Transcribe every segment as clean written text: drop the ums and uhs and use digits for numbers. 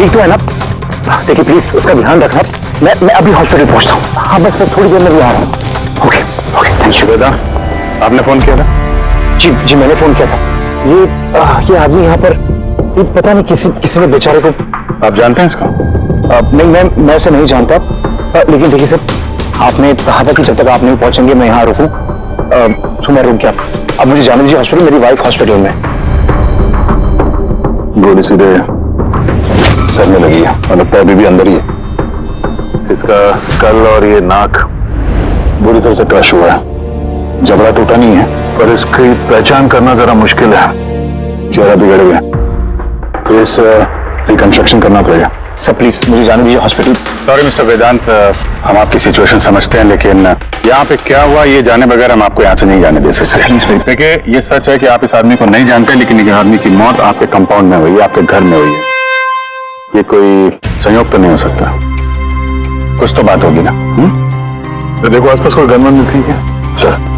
ठीक तो है ना? देखिए प्लीज उसका ध्यान रखना। मैं अभी हॉस्पिटल पहुंचता हूँ। हाँ बस थोड़ी देर में भी आ रहा हूँ। Okay okay thank you. बेटा आपने फोन किया था? जी जी मैंने फोन किया था। ये आदमी यहाँ पर ये पता नहीं किसी ने बेचारे को। आप जानते हैं इसको? नहीं मैं उसे नहीं जानता। लेकिन देखिए सर आपने कहा था कि जब तक आप नहीं पहुंचेंगे मैं यहाँ रुकूं। तो मैं रुक गया। अब मुझे जाने दीजिए हॉस्पिटल। मेरी वाइफ हॉस्पिटल में। गोली सीधे सर में लगी है और लगता है अभी भी अंदर ही है। इसका स्कल और ये नाक बुरी तरह से क्रश हुआ है। जबड़ा टूटा नहीं है पर इसकी पहचान करना जरा मुश्किल है। चेहरा बिगड़ गया तो इस रिकंस्ट्रक्शन करना पड़ेगा। सर प्लीज मुझे जाने दीजिए हॉस्पिटल। सॉरी मिस्टर वेदांत, हम आपकी सिचुएशन समझते हैं लेकिन यहाँ पे क्या हुआ ये जाने बगैर हम आपको यहाँ से नहीं जाने दे सकते। देखिए ये सच है कि आप इस आदमी को नहीं जानते लेकिन ये आदमी की मौत आपके कंपाउंड में हुई है, आपके घर में हुई है। ये कोई संयोग तो नहीं हो सकता। कुछ तो बात होगी ना? तो देखो आसपास कोई गन वन ठीक है सर।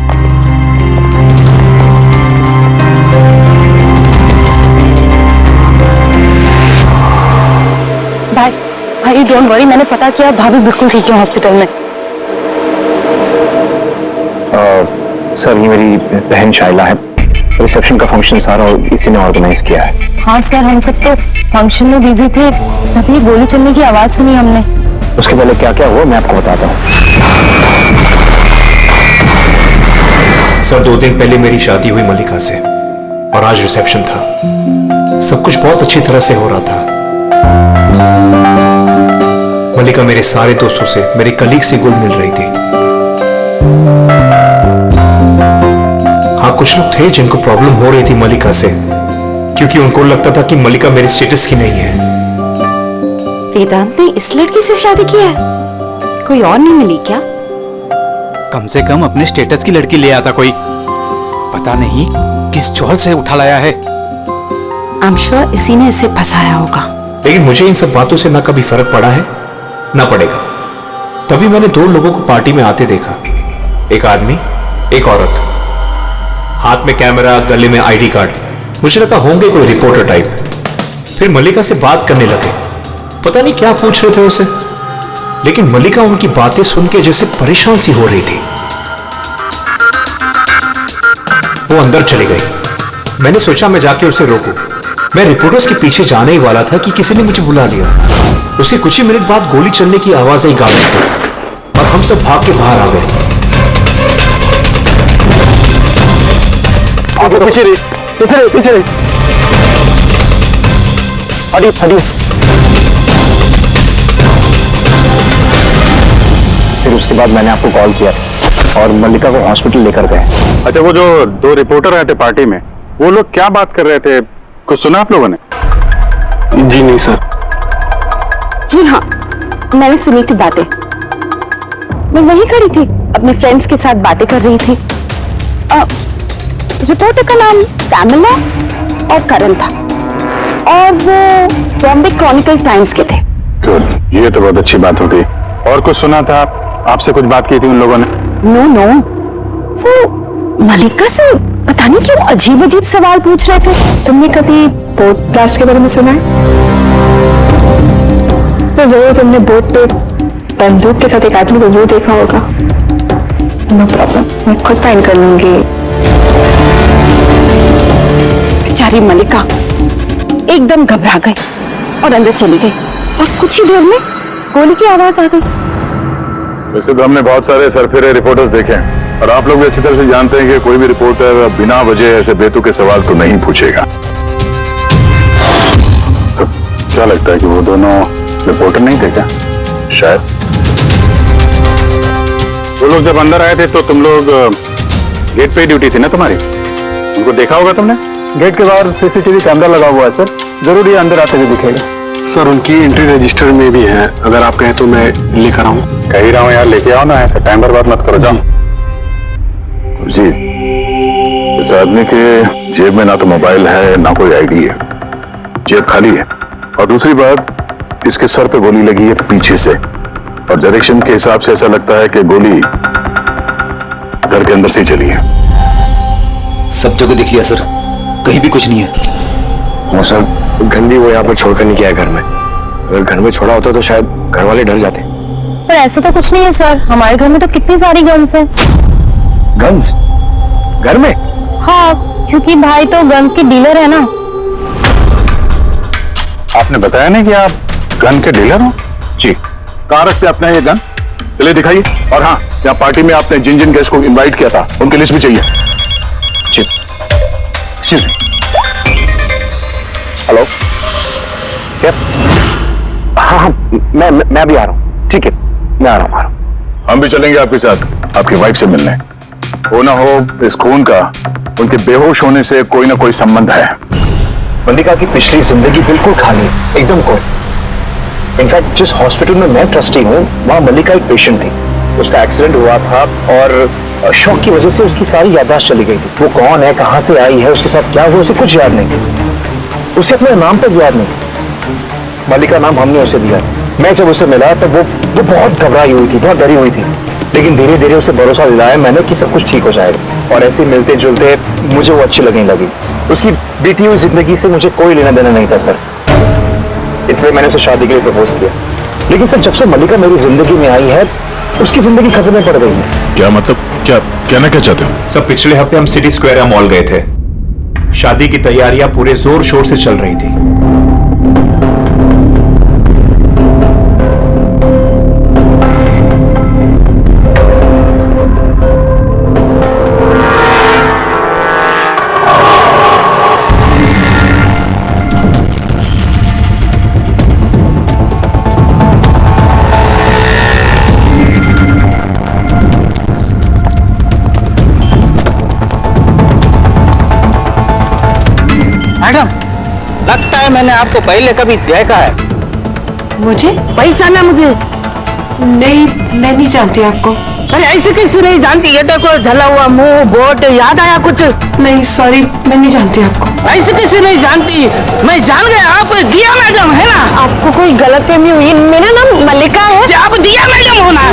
भाई डोंट वरी, मैंने पता किया भाभी बिल्कुल ठीक है हॉस्पिटल में। सर ये मेरी बहन शाइला है। रिसेप्शन का फंक्शन सारा इसी ने ऑर्गेनाइज किया है। हाँ सर हम सब तो फंक्शन में बिजी थे तभी गोली चलने की आवाज सुनी हमने। उसके पहले क्या क्या हुआ मैं आपको बताता हूँ। सर 2 दिन पहले मेरी शादी हुई मलिका से और आज रिसेप्शन था। सब कुछ बहुत अच्छी तरह से हो रहा था। मलिका मेरे सारे दोस्तों से, मेरे कलीग से घुल मिल रही थी। हाँ कुछ लोग थे जिनको प्रॉब्लम हो रही थी मलिका से क्योंकि उनको लगता था कि मलिका मेरे स्टेटस की नहीं है। वेदांत ने इस लड़की से शादी की है? कोई और नहीं मिली क्या? कम से कम अपने स्टेटस की लड़की ले आता कोई। पता नहीं किस चौल से उठा लाया है। आई एम श्योर इसी ने इसे फंसाया होगा। लेकिन मुझे इन सब बातों से ना कभी फर्क पड़ा है ना पड़ेगा। तभी मैंने 2 लोगों को पार्टी में आते देखा, एक आदमी एक औरत, हाथ में कैमरा, गले में आईडी कार्ड। मुझे लगा होंगे कोई रिपोर्टर टाइप। फिर मलिका से बात करने लगे, पता नहीं क्या पूछ रहे थे उसे, लेकिन मलिका उनकी बातें सुन के जैसे परेशान सी हो रही थी। वो अंदर चली गई। मैंने सोचा मैं जाके उसे रोकूं। मैं रिपोर्टर्स के पीछे जाने ही वाला था कि किसी ने मुझे बुला लिया। उसके कुछ ही मिनट बाद गोली चलने की आवाज आई गाड़ी से और हम सब भाग के बाहर आ गए। पीछे हटिए। फिर उसके बाद मैंने आपको कॉल किया और मल्लिका को हॉस्पिटल लेकर गए। अच्छा वो जो 2 रिपोर्टर आए थे पार्टी में वो लोग क्या बात कर रहे थे, कुछ सुना आप लोगों ने? जी नहीं सर। जी हाँ मैंने सुनी थी बातें। मैं वहीं खड़ी थी अपने फ्रेंड्स के साथ बातें कर रही थी। रिपोर्टर का नाम कैमिला और करण था और वो बॉम्बे क्रॉनिकल टाइम्स के थे। गुड, ये तो बहुत अच्छी बात हो गई। और कुछ सुना था? आपसे कुछ बात की थी उन लोगों ने? नो वो मलिका से पता नहीं क्यों अजीब सवाल पूछ रहे थे। तुमने कभी बोट ब्लास्ट के बारे में सुना है? तो जरूर तुमने बोट पे बंदूक के साथ एक आदमी को जरूर देखा होगा। नो प्रॉब्लम, मैं खुद फाइंड कर लूंगी। बेचारी मलिका एकदम घबरा गई और अंदर चली गई और कुछ ही देर में गोली की आवाज आ गई। वैसे तो हमने बहुत सारे सरफिरे रिपोर्टर्स देखे हैं और आप लोग भी अच्छी तरह से जानते हैं कि कोई भी रिपोर्टर बिना वजह ऐसे बेतुके सवाल तो नहीं पूछेगा। तो क्या लगता है कि वो दोनों रिपोर्टर नहीं थे क्या? शायद। वो लोग जब अंदर आए थे तो तुम लोग गेट पे ड्यूटी थी ना तुम्हारी? उनको देखा होगा तुमने? गेट के बाहर सीसीटीवी कैमरा लगा हुआ है सर, जरूर ये अंदर आते हुए दिखेगा। सर उनकी एंट्री रजिस्टर में भी है, अगर आप कहें तो मैं लेकर आऊं। कह ही रहा हूँ यार, लेके आओ ना, ऐसा टाइम बर्बाद मत करो। जाओ जी। इस आदमी के जेब में ना तो मोबाइल है ना कोई आईडी है, जेब खाली है। और दूसरी बात, इसके सर पे गोली लगी है पीछे से और डायरेक्शन के हिसाब से ऐसा लगता है कि गोली घर के अंदर से ही चली है। सब जगह देख लिया सर, कहीं भी कुछ नहीं है। हो सर, घंटी वो यहाँ पर छोड़कर नहीं गया घर में। अगर घर में छोड़ा होता तो शायद घर वाले डर जाते। पर ऐसा तो कुछ नहीं है सर, हमारे घर में तो कितनी सारी गन्स है। गन्स घर में? हाँ, क्योंकि भाई तो गन्स के डीलर है ना। आपने बताया नहीं कि आप गन के डीलर हो? जी। कहाँ रखते अपना ये गन? चलिए दिखाइए। और हाँ, यहाँ पार्टी में आपने जिन जिन गेस्ट को इनवाइट किया था उनकी लिस्ट भी चाहिए। जी। हेलो, क्या? हाँ हाँ, मैं भी आ रहा हूँ। ठीक है, मैं आ रहा हूँ। हम भी चलेंगे आपके साथ आपकी वाइफ से मिलने। हो ना हो इस खून का उनके बेहोश होने से कोई ना कोई संबंध है। मल्लिका की पिछली जिंदगी बिल्कुल खाली, एकदम कोई। इनफैक्ट जिस हॉस्पिटल में मैं ट्रस्टी हूँ वहां मल्लिका एक पेशेंट थी। उसका एक्सीडेंट हुआ था और शॉक की वजह से उसकी सारी याददाश्त चली गई थी। वो कौन है, कहां से आई है, उसके साथ क्या हुआ, उसे कुछ याद नहीं। उसे अपना नाम तक याद नहीं। मल्लिका नाम हमने उसे दिया। मैं जब उसे मिला तब वो बहुत घबराई हुई थी, बहुत डरी हुई थी। लेकिन धीरे धीरे उसे भरोसा दिलाया मैंने कि सब कुछ ठीक हो जाएगा। और ऐसे मिलते जुलते मुझे वो अच्छी लगने लगी। उसकी बीती हुई जिंदगी से मुझे कोई लेना देना नहीं था सर, इसलिए मैंने उसे शादी के लिए प्रपोज किया। लेकिन सर, जब से मल्लिका मेरी जिंदगी में आई है उसकी जिंदगी खतरे में पड़ गई है। क्या मतलब? क्या कहना क्या चाहते हो? सब पिछले हफ्ते हम सिटी स्क्वायर मॉल गए थे। शादी की तैयारियां पूरे जोर शोर से चल रही थी। मैडम, लगता है मैंने आपको पहले कभी देखा है। मुझे पहचाना मुझे? नहीं, मैं नहीं जानती आपको। अरे ऐसे कैसे नहीं जानती? ये देखो ढला हुआ मुंह, बोट, याद आया कुछ? नहीं सॉरी, मैं नहीं जानती आपको। ऐसे कैसे नहीं जानती? मैं जान गया, आप दिया मैडम है ना? आपको कोई गलतफहमी हुई, मेरा नाम मल्लिका है। आप दिया मैडम हो ना?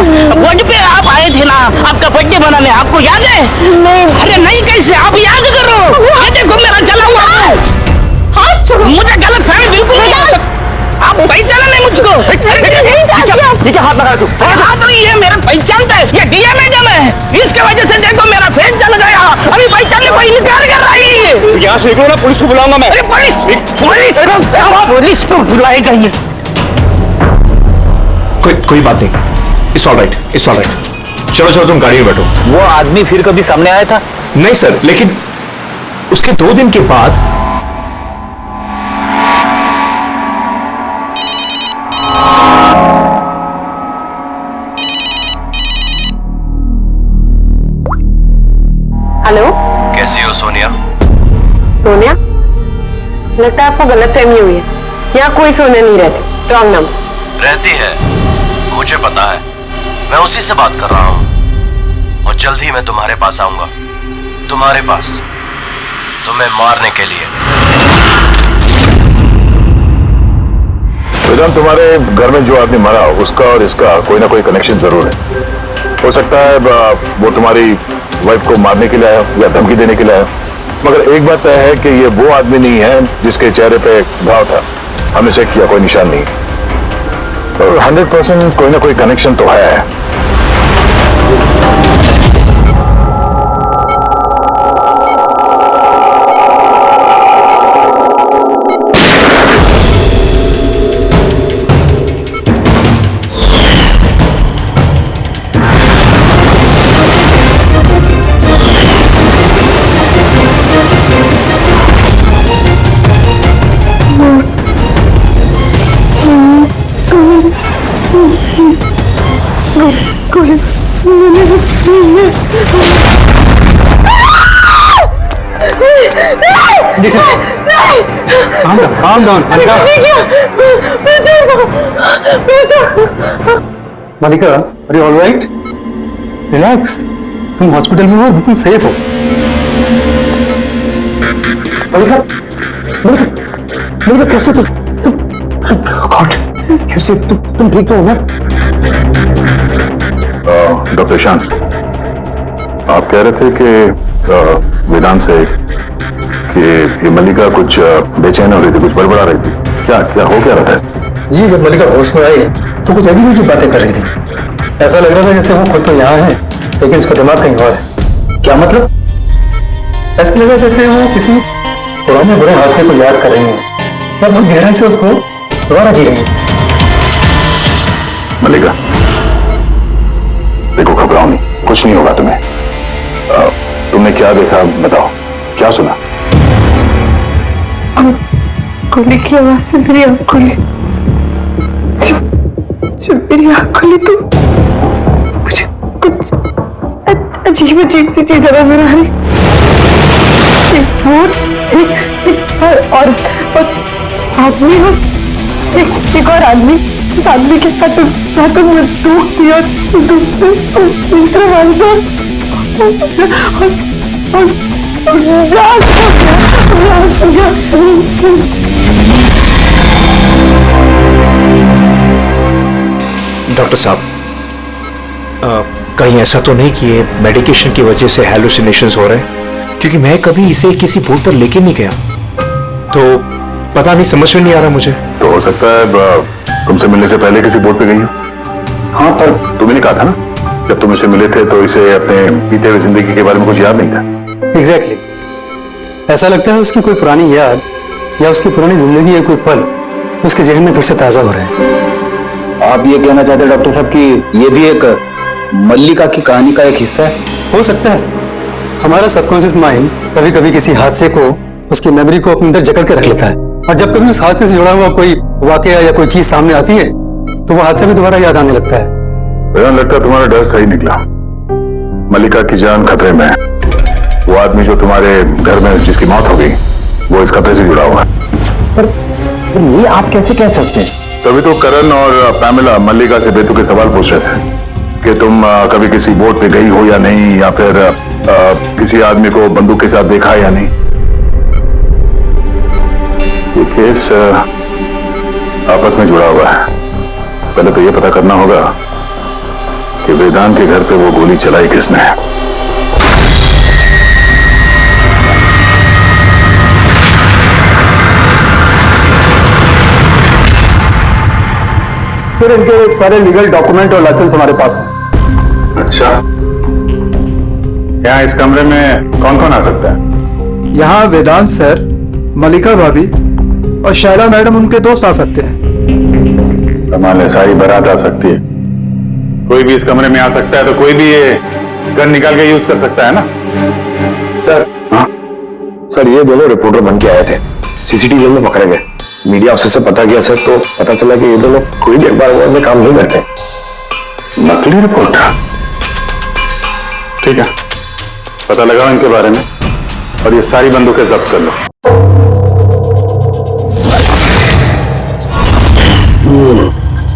बोर्ड पे आप आए थे ना आपका बर्थडे मनाने, आपको याद है? नहीं। अरे नहीं कैसे, आप याद करो। ये देखो मेरा जला हुआ हाथ छोड़ो। मुझे गलतफहमी बिल्कुल नहीं हो सकती। आप पहचाना नहीं मुझको? ठीक है, हाथ लगा तू। हाथ नहीं है, मेरा पहचानता है। ये दिया मैडम है, इसके वजह से देखो मेरा फेस जल गया। अभी पहचानने को इनकार कर रही है। यहाँ से निकलो ना, पुलिस को बुलाऊंगा मैं। अरे पुलिस तो बुलाएगा ये। कोई बात नहीं, इट्स ऑलराइट, इट्स ऑलराइट। चलो चलो, तुम गाड़ी में बैठो। वो आदमी फिर कभी सामने आया था? नहीं सर, लेकिन उसके 2 दिन के बाद हेलो, कैसी हो सोनिया? सोनिया? लगता है आपको गलतफहमी हुई है। यहाँ कोई सोनिया नहीं रहती, रॉन्ग नंबर। रहती है, मुझे पता है। मैं उसी से बात कर रहा हूँ और जल्द ही मैं तुम्हारे पास आऊंगा। तुम्हारे पास, तुम्हें मारने के लिए। वेदांत, तुम्हारे घर में जो आदमी मरा उसका और इसका कोई ना कोई कनेक्शन जरूर है। हो सकता है वो तुम्हारी वाइफ को मारने के लिए आया या धमकी देने के लिए आया, मगर एक बात तय है कि ये वो आदमी नहीं है जिसके चेहरे पे घाव था। हमने चेक किया, कोई निशान नहीं। तो 100% कोई ना कोई कनेक्शन तो है। Calm down, Mallika, are you all right? Relax. तुम हॉस्पिटल में हो, बिल्कुल सेफ हो। मल्लिका, मल्लिका कैसे तुम गॉड, कैसे तुम ठीक तो हो ना? डॉक्टर शान, आप कह रहे थे कि वेदांत से कि ये मल्लिका कुछ बेचैन हो रही थी, कुछ बड़बड़ा रही थी। क्या क्या हो क्या रहा था? जी जब मलिका होश में आई तो कुछ अजीब अजीब बातें कर रही थी। ऐसा लग रहा था जैसे वो खुद तो यहाँ है लेकिन उसका दिमाग कहीं और है। क्या मतलब? ऐसा लगा जैसे वो किसी पुराने बुरे हादसे को याद कर रही है या बहुत गहराई से उसको दोबारा जी रही है। मलिका देखो, घबराओ नहीं, कुछ नहीं होगा तुम्हें। तुमने क्या देखा बताओ, क्या सुना? गोली की आवाज से मेरी आंख खुली। जब मेरी आंख खुली तो मुझे कुछ अजीब अजीब सी चीजें नजर आ रही। एक भूत, एक औरत और आदमी और एक और आदमी। उस आदमी के हाथों में बंदूक थी और डॉक्टर साहब, कहीं ऐसा तो नहीं कि ये मेडिकेशन की वजह से हैलुसिनेशंस हो रहे हैं? क्योंकि मैं कभी इसे किसी बोर्ड पर लेके नहीं गया, तो पता नहीं, समझ में नहीं आ रहा मुझे। तो हो सकता है तुमसे मिलने से पहले किसी बोर्ड पे गई हो। हाँ, पर तुमने कहा था ना जब तुम इसे मिले थे तो इसे अपने बीते हुए जिंदगी के बारे में कुछ याद नहीं था। एग्जैक्टली। ऐसा लगता है उसकी कोई पुरानी याद या उसकी पुरानी जिंदगी या कोई पल उसके जहन में फिर से ताजा हो रहे हैं। आप ये कहना चाहते हैं डॉक्टर साहब कि ये भी एक मल्लिका की कहानी का एक हिस्सा है? हो सकता है। हमारा सबकॉन्शियस माइंड कभी कभी किसी हादसे को, उसकी मेमोरी को अपने अंदर जकड़ के रख लेता है और जब कभी उस हादसे से जुड़ा हुआ कोई वाकया या कोई चीज सामने आती है तो वो हादसा भी दोबारा याद आने लगता है। मेरा लगता है तुम्हारा डर सही निकला। मल्लिका की जान खतरे में है। वो आदमी जो तुम्हारे घर में जिसकी मौत हो गई वो इस खतरे से जुड़ा हुआ है। पर ये आप कैसे कह सकते हैं? तभी तो करण और पैमिला मल्लिका से बेतुके सवाल पूछ रहे थे कि तुम कभी किसी बोट पे गई हो या नहीं, या फिर किसी आदमी को बंदूक के साथ देखा या नहीं। ये केस आपस में जुड़ा हुआ है। पहले तो ये पता करना होगा कि वेदांत के घर पे वो गोली चलाई किसने। सर इनके सारे लीगल डॉक्यूमेंट और लाइसेंस हमारे पास है। अच्छा, यहाँ इस कमरे में कौन कौन आ सकता है? यहाँ वेदांत सर, मलिका भाभी और शैला मैडम उनके दोस्त आ सकते हैं। कमाल है, सारी बारात आ सकती है। कोई भी इस कमरे में आ सकता है, तो कोई भी ये गन निकाल के यूज कर सकता है ना? सर, हाँ सर, ये दोनों रिपोर्टर बन के आए थे, सीसीटीवी में पकड़े गए। मीडिया ऑफिसर से पता किया सर तो पता चला कि ये दोनों कोई भी अखबार में काम नहीं करते। नकली रिपोर्टर? ठीक है, पता लगाओ इनके बारे में और ये सारी बंदूकें जब्त कर लो।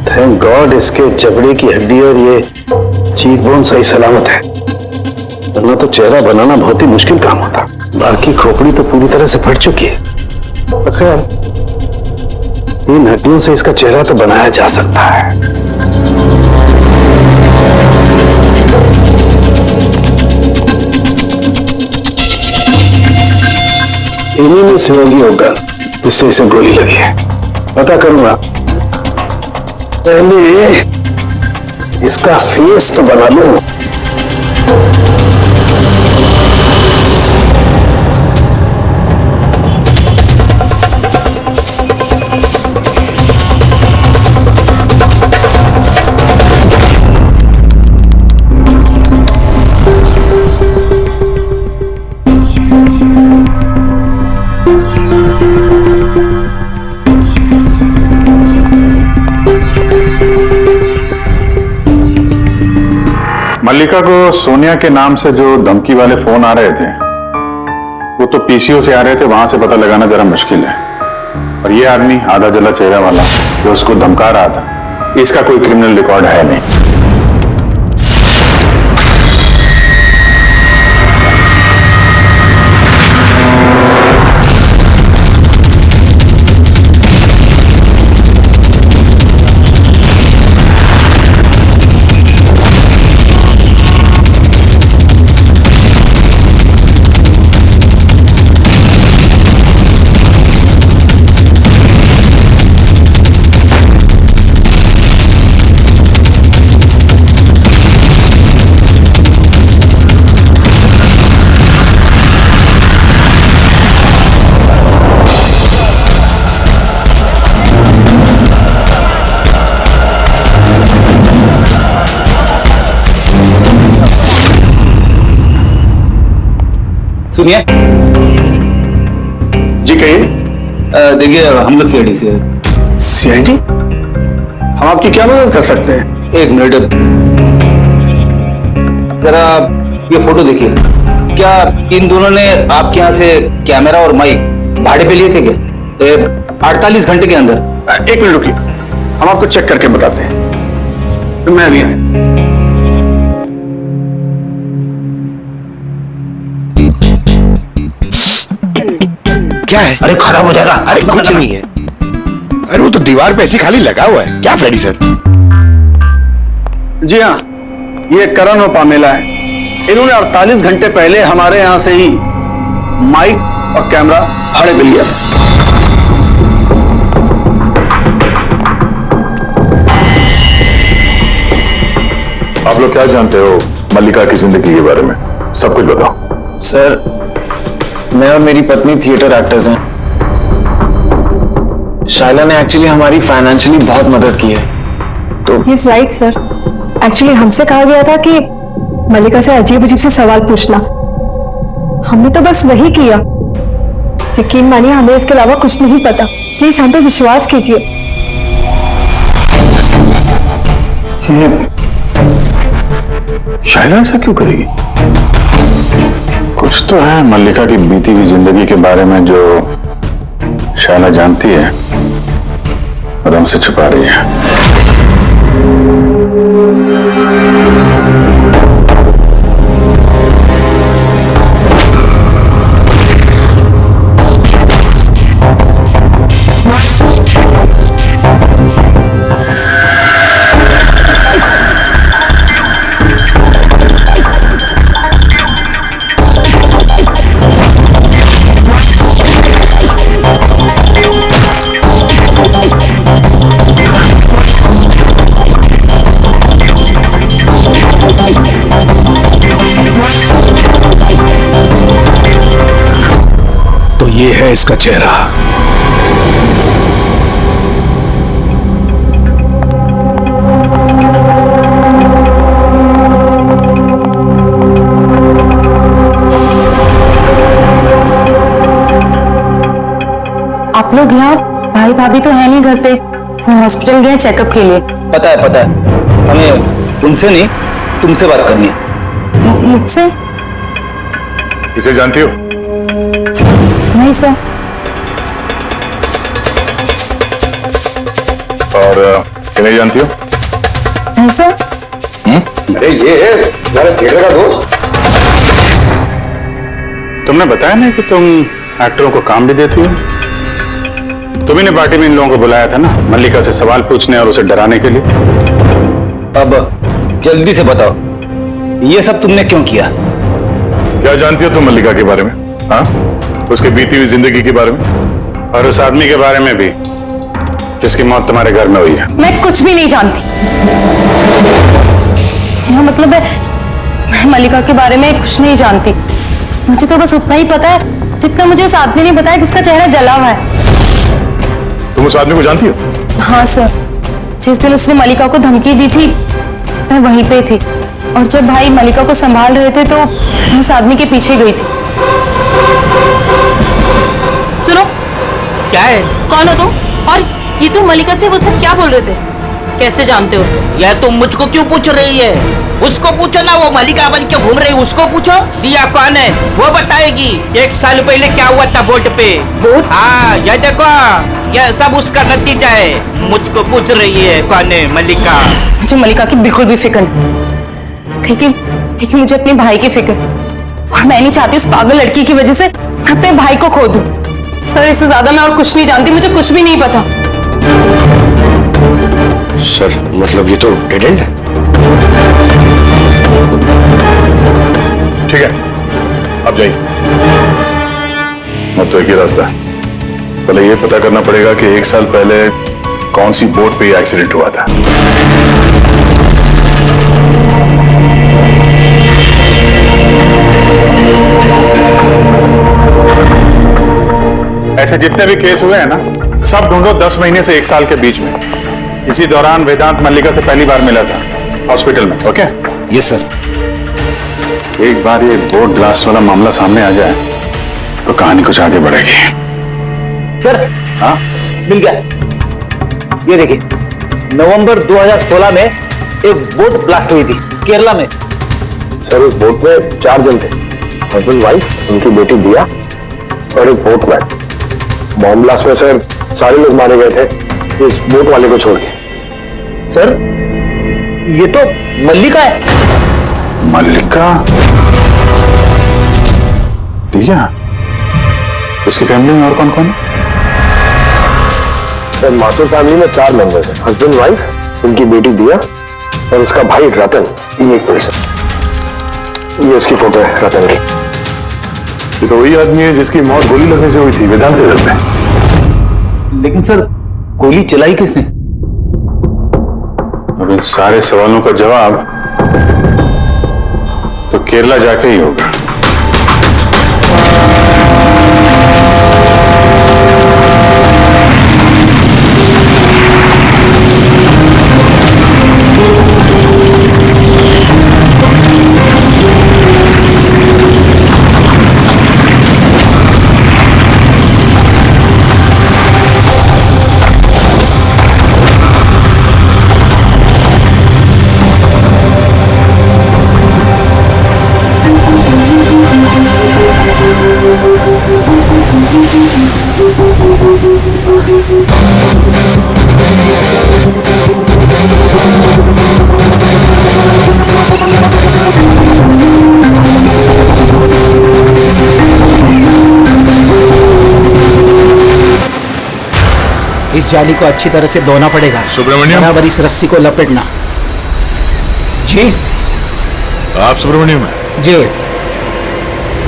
थैंक गॉड इसके जबड़े की हड्डी और ये चीक बोन सही सलामत है, वरना तो चेहरा बनाना बहुत ही मुश्किल काम होता। बाकी खोपड़ी तो पूरी तरह से फट चुकी है। खैर, इन हड्डियों से इसका चेहरा तो बनाया जा सकता है। इन्हीं में से होगी होगा जिससे इसे गोली लगी है। पता करूंगा, पहले इसका फेस तो बना लो। मल्लिका को सोनिया के नाम से जो धमकी वाले फोन आ रहे थे वो तो पीसीओ से आ रहे थे, वहां से पता लगाना जरा मुश्किल है। और ये आदमी आधा जला चेहरा वाला जो उसको धमका रहा था, इसका कोई क्रिमिनल रिकॉर्ड है नहीं। सुनिए। जी कहिए। देखिए हम लोग सीआईडी से। सीआईडी? हम आपकी क्या मदद कर सकते हैं? एक मिनट जरा ये फोटो देखिए। क्या इन दोनों ने आपके यहाँ से कैमरा और माइक भाड़े पे लिए थे क्या 48 घंटे के अंदर? एक मिनट रुकिए, हम आपको चेक करके बताते हैं। तो मैं अभी आया। क्या है? अरे खराब हो जाएगा। अरे कुछ नहीं है। अरे वो तो दीवार पे ऐसे खाली लगा हुआ है। क्या फ्रेडी सर? जी हाँ, ये करण और पामेला है। इन्होंने 48 घंटे पहले हमारे यहां से ही माइक और कैमरा भाड़े पे लिया था। आप लोग क्या जानते हो मल्लिका की जिंदगी के बारे में? सब कुछ बताओ। सर, मैं और मेरी पत्नी थिएटर एक्टर्स हैं। शाइला ने एक्चुअली हमारी फाइनेंशियली बहुत मदद की है। तो He's right, सर। एक्चुअली हमसे कहा गया था कि मल्लिका से अजीब अजीब से सवाल पूछना। हमने तो बस वही किया। यकीन मानिए हमें इसके अलावा कुछ नहीं पता। प्लीज हम पे विश्वास कीजिए। शाइला ऐसा क्यों करेगी? कुछ तो है मल्लिका की बीती हुई जिंदगी के बारे में जो शाइला जानती है और हमसे छुपा रही है। तो ये है इसका चेहरा। आप लोग यहाँ, भाई भाभी तो है नहीं घर पे, वो हॉस्पिटल गए चेकअप के लिए। पता है। हमें उनसे नहीं तुमसे बात करनी है। मुझसे? इसे जानती हो? नहीं सर। और किन्हें जानती हो? नहीं सर। अरे ये है तुम्हारा थिएटर का दोस्त। तुमने बताया नहीं कि तुम एक्टरों को काम भी देती हो? तुम्ही ने पार्टी में इन लोगों को बुलाया था ना, मल्लिका से सवाल पूछने और उसे डराने के लिए। अब जल्दी से बताओ, ये सब तुमने क्यों किया? क्या जानती हो तुम मल्लिका के बारे में? हाँ, उसके बीती हुई जिंदगी के बारे में और उस आदमी के बारे में भी जिसकी मौत तुम्हारे घर में हुई है। मैं कुछ भी नहीं जानती। यहाँ मतलब है, मैं मल्लिका के बारे में कुछ नहीं जानती। मुझे तो बस उतना ही पता है जितना मुझे उस आदमी ने बताया जिसका चेहरा जला हुआ है। तुम उस आदमी को जानती हो? हाँ सर, जिस दिन उसने मल्लिका को धमकी दी थी मैं वहीं पे थी, और जब भाई मल्लिका को संभाल रहे थे तो मैं उस आदमी के पीछे गई थी। सुनो, क्या है? कौन हो तुम? और ये तुम मल्लिका से वो सब क्या बोल रहे थे? कैसे जानते हो उसे? यह तुम मुझको क्यों पूछ रही है? उसको पूछो ना, वो मल्लिका बन के घूम रही, उसको पूछो। दिया कौन है वो बताएगी। 1 साल पहले क्या हुआ था बोट पे। बोट? हाँ, यह देखो, यह सब उसका नतीजा है। मुझको पूछ रही है कौन है मल्लिका। मुझे मल्लिका की बिल्कुल भी फिक्र नहीं, लेकिन मुझे अपने भाई की फिक्र, और मैं नहीं चाहती उस पागल लड़की की वजह से मैं अपने भाई को खो दूं। सर, इससे ज्यादा मैं और कुछ नहीं जानती, मुझे कुछ भी नहीं पता। सर, मतलब ये तो डेड एंड है। ठीक है, अब जाइए। अब तो एक ही रास्ता है, पहले ये पता करना पड़ेगा कि 1 साल पहले कौन सी बोट पे ये एक्सीडेंट हुआ था। ऐसे जितने भी केस हुए हैं ना, सब ढूंढो 10 महीने से 1 साल के बीच में। इसी दौरान वेदांत मल्लिका से पहली बार मिला था हॉस्पिटल में। ओके? Yes sir. एक बार ये बोट ब्लास्ट वाला मामला सामने आ जाए तो कहानी कुछ आगे बढ़ेगी। सर, हाँ, मिल गया। ये देखिए, नवंबर 2016 में एक बोट ब्लास्ट हुई थी केरला में। सर, उस बोट में 4 जन थे, हस्बैंड वाइफ, उनकी बेटी दिया और एक बोटमैन। बॉम्ब ब्लास्ट में सर सारे लोग मारे गए थे, इस बोट वाले को छोड़ के। सर, ये तो मल्लिका है। मल्लिका? दिया? इसकी फैमिली में और कौन कौन है? सर, माथुर फैमिली में 4 मेंबर्स हैं, हस्बैंड वाइफ, उनकी बेटी दिया और उसका भाई रतन। ये एक पर्सन, ये उसकी फोटो है रतन की। ये तो वही आदमी है जिसकी मौत गोली लगने से हुई थी वेदांत नगर में। लेकिन सर, गोली चलाई किसने? अब इन सारे सवालों का जवाब तो केरला जाके ही होगा। इस जाली को अच्छी तरह से धोना पड़ेगा। सुब्रमण्यम, बराबर इस रस्सी को लपेटना। जी, आप सुब्रमण्यम हैं? जी।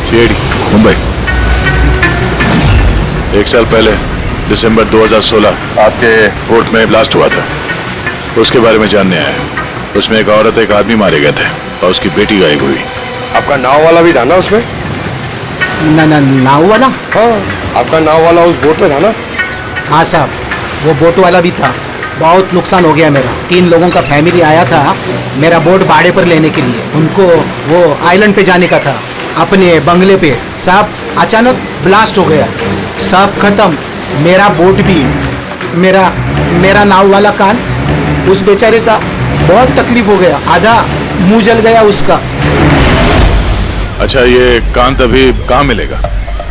सीआईडी मुंबई। 1 साल पहले दिसंबर 2016 आपके कोर्ट में ब्लास्ट हुआ था, उसके बारे में जानने आया। उसमें एक औरत, एक आदमी मारे गए थे और उसकी बेटी गायब हुई। आपका नाव वाला भी था ना उसमें? नाव वाला? हाँ, आपका नाव वाला उस बोट में था ना? हाँ साहब, वो बोट वाला भी था। बहुत नुकसान हो गया मेरा। 3 लोगों का फैमिली आया था मेरा बोट भाड़े पर लेने के लिए। उनको वो आइलैंड पे जाने का था, अपने बंगले पे। सब अचानक ब्लास्ट हो गया, सब खत्म। मेरा बोट भी, मेरा नाव वाला कान, उस बेचारे का बहुत तकलीफ हो गया। आधा मुंह जल गया उसका। अच्छा, ये कान अभी कहाँ मिलेगा?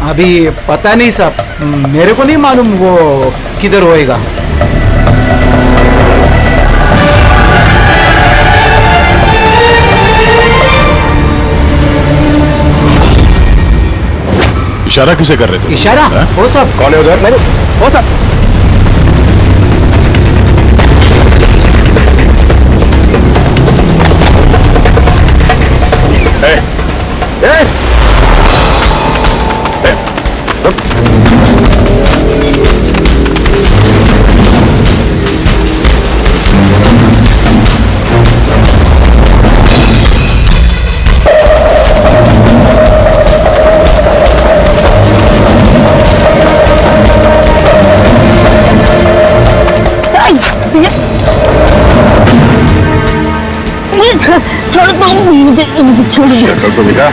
अभी पता नहीं साहब, मेरे को नहीं मालूम वो किधर होएगा। इशारा किसे कर रहे थे? इशारा? वो सब कौन है उधर? वो सब छोड़ दो मुझे, छोड़ दो। को दिखा?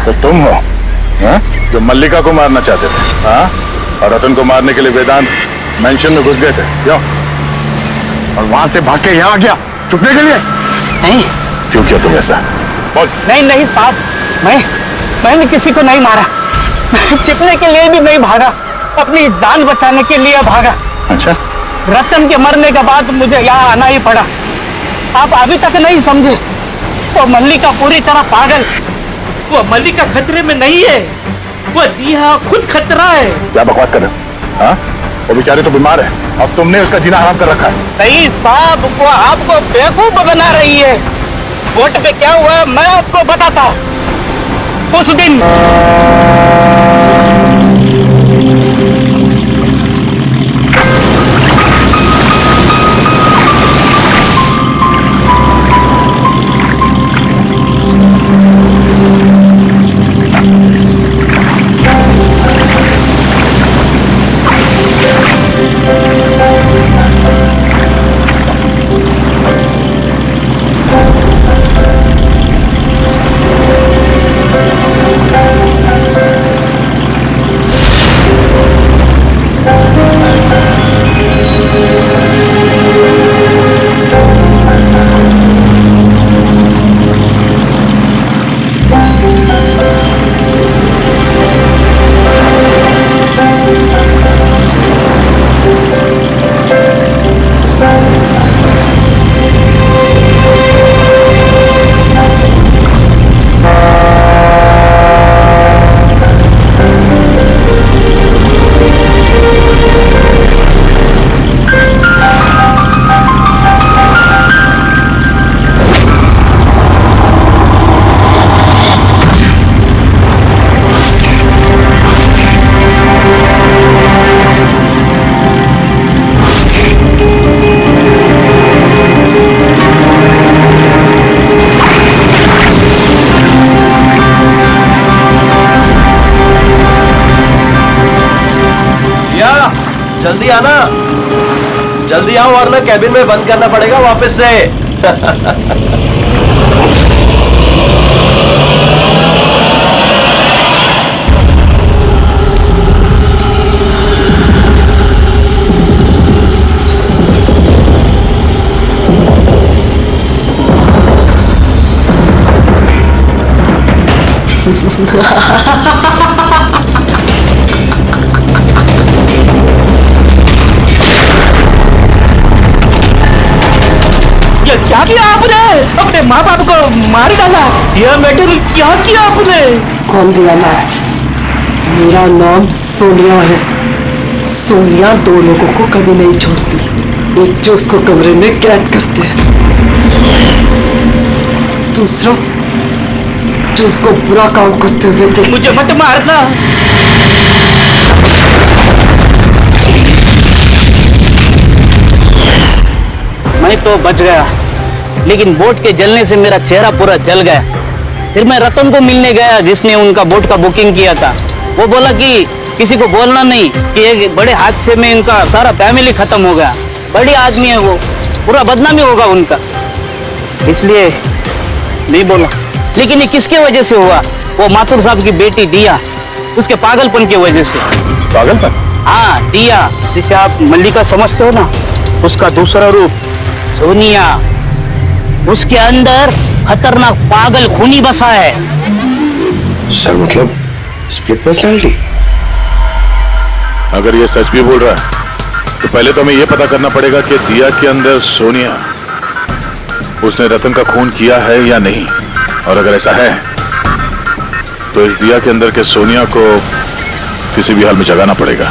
तो तुम हो जो मल्लिका को मारना चाहते थे, हाँ? और रतन को मारने के लिए वेदांत मेंशन में घुस गए थे, क्यों? और वहां से भाग के यहाँ आ गया छुपने के लिए? नहीं। क्यों किया तुम ऐसा? बोल। नहीं साहब, मैंने किसी को नहीं मारा। छिपने के लिए भी नहीं भागा, अपनी जान बचाने के लिए भागा। अच्छा, रतन के मरने के बाद मुझे यहाँ आना ही पड़ा। आप अभी तक नहीं समझे, वो मल्लिका पूरी तरह पागल। वो मल्लिका खतरे में नहीं है, वो दिया खुद खतरा है। क्या बकवास कर रहे हो? हाँ? वो बेचारे तो बीमार है और तुमने उसका जीना हराम कर रखा है। नहीं साहब, वो आपको बेवकूफ बना रही है। बोट पे क्या हुआ मैं आपको बताता हूँ। उस दिन जल्दी आना, जल्दी आओ वरना कैबिन में बंद करना पड़ेगा वापस से। ये क्या किया आपने? अपने माँ बाप को मार डाला। दिया मैटर क्या किया आपने? कौन दिया ना? मेरा नाम सोनिया है। सोनिया दो लोगों को कभी नहीं छोड़ती। एक जो उसको कमरे में कैद करते हैं, दूसरा जो उसको बुरा काम करते हुए देख। मुझे मत मारना। मैं तो बच गया, लेकिन बोट के जलने से मेरा चेहरा पूरा जल गया। फिर मैं रतन को मिलने गया जिसने उनका बोट का बुकिंग किया था। वो बोला कि किसी को बोलना नहीं कि एक बड़े हादसे में इनका सारा फैमिली खत्म हो गया। बड़ी आदमी है वो, पूरा बदनामी होगा उनका, इसलिए नहीं बोला। लेकिन ये किसके वजह से हुआ? वो माथुर साहब की बेटी दिया, उसके पागलपन की वजह से। पागलपन? हाँ, दिया जिसे आप मल्लिका समझते हो ना, उसका दूसरा रूप सोनिया। उसके अंदर खतरनाक पागल खूनी बसा है। सर मतलब स्प्लिट पर्सनालिटी? अगर ये सच भी बोल रहा है तो पहले तो हमें ये पता करना पड़ेगा कि दिया के अंदर सोनिया, उसने रतन का खून किया है या नहीं। और अगर ऐसा है तो इस दिया के अंदर के सोनिया को किसी भी हाल में जगाना पड़ेगा।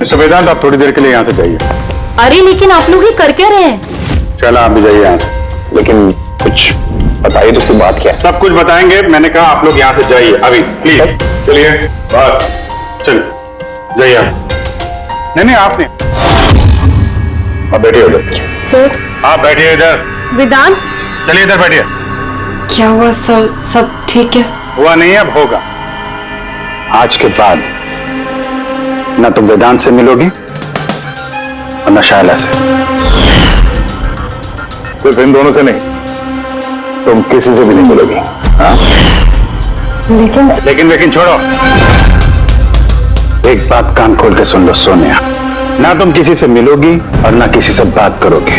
मिस्टर वेदांत, आप थोड़ी देर के लिए यहाँ से जाइए। अरे लेकिन आप लोग ये कर क्या रहे हैं? चला आप भी जाइए यहाँ से। लेकिन कुछ बताइए तो, बात क्या? सब कुछ बताएंगे, मैंने कहा आप लोग यहाँ से जाइए अभी प्लीज। चलिए बाहर चल जाइए आप। नहीं आप नहीं, आप बैठिए उधर। सर आप बैठिए इधर। वेदांत, चलिए इधर बैठिए। क्या हुआ? सब ठीक है? हुआ नहीं, अब होगा। आज के बाद ना तुम वेदांत से मिलोगी और न शायला से। सिर्फ इन दोनों से नहीं, तुम किसी से भी नहीं मिलोगी। हाँ? लेकिन छोड़ो, एक बात कान खोल के सुन लो सोनिया, ना तुम किसी से मिलोगी और ना किसी से बात करोगे।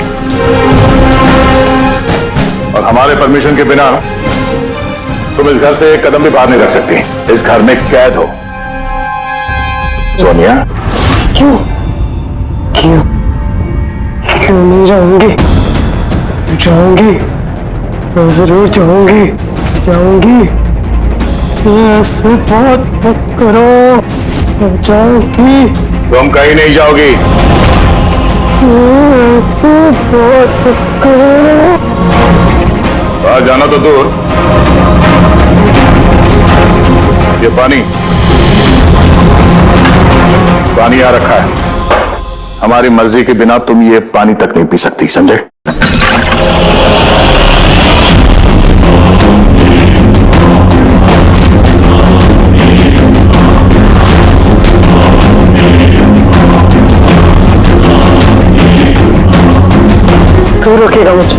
और हमारे परमिशन के बिना तुम इस घर से एक कदम भी बाहर नहीं रख सकती। इस घर में कैद हो। सोनिया, क्यों नहीं जाऊंगी? मैं जरूर जाऊंगी। ऐसे बात मत करो, जाऊंगी। तुम कहीं नहीं जाओगी। बात मत करो। बाहर जाना तो दूर, ये पानी यहाँ रखा है। हमारी मर्जी के बिना तुम ये पानी तक नहीं पी सकती, समझे? तू रोकेगा मुझे?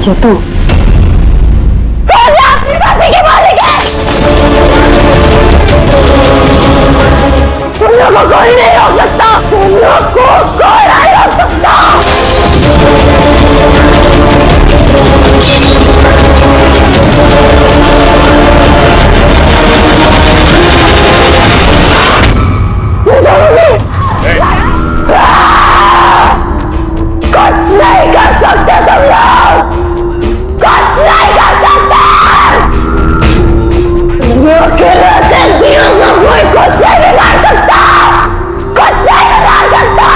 क्या तू? सोनिया को कोई नहीं रोक सकता। सोनिया को कोई नहीं रोक सकता। कुछ नहीं कर सकते तुम लोग, कुछ नहीं कर सकते। तुम लोग के रहते दियों को कोई कुछ नहीं बिगाड़ सकता, कुछ नहीं बिगाड़ सकता।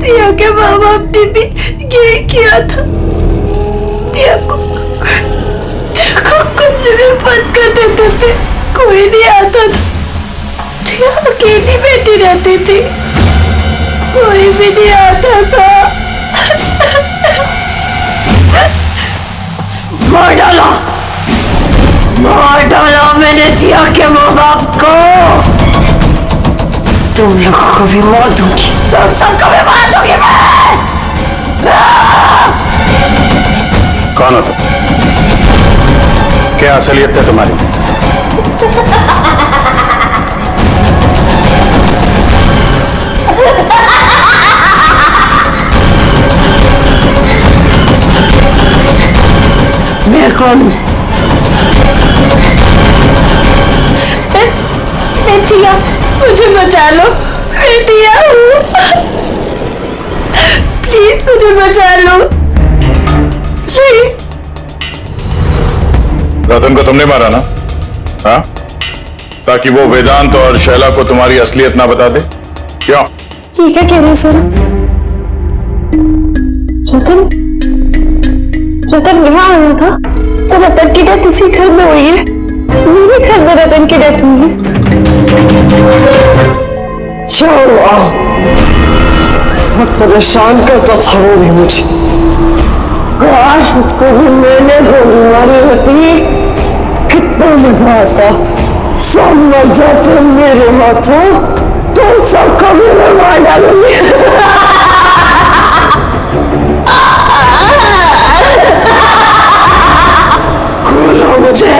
दिया के माँ बाप ने भी यही किया था। दिया को कुछ भी बंद कर देते थे, कोई नहीं आता था। दिया अकेली बैठी रहती थी, कोई भी नहीं आता था। मार डाला मैंने दिया के माँ बाप को। तुम लोग को भी मार दूंगी, तुम सबको भी मार दूंगी मैं। कौन हो तुम? क्या असलियत है तुम्हारी? मैं कौन हूँ? मैं दिया, मुझे बचा लो। मैं दिया हूँ, प्लीज मुझे बचा लो, प्लीज। रतन को तुमने मारा ना? हाँ? ताकि वो वेदांत और शैला को तुम्हारी असलियत ना बता दे? क्यों? ये क्या कह रहे हैं सर? रतन यहाँ आया था, तो रतन की डेथ इसी घर में हुई है। मेरे घर में रतन की डेथ हुई है। बहुत परेशान करता था वो भी मुझे। काश उसको भी मैंने गोली मारी होती, कितना मजा आता। सब मर जाते मेरे हाथों, तुम सबको भी मैं मार डालूंगी। खोलो मुझे,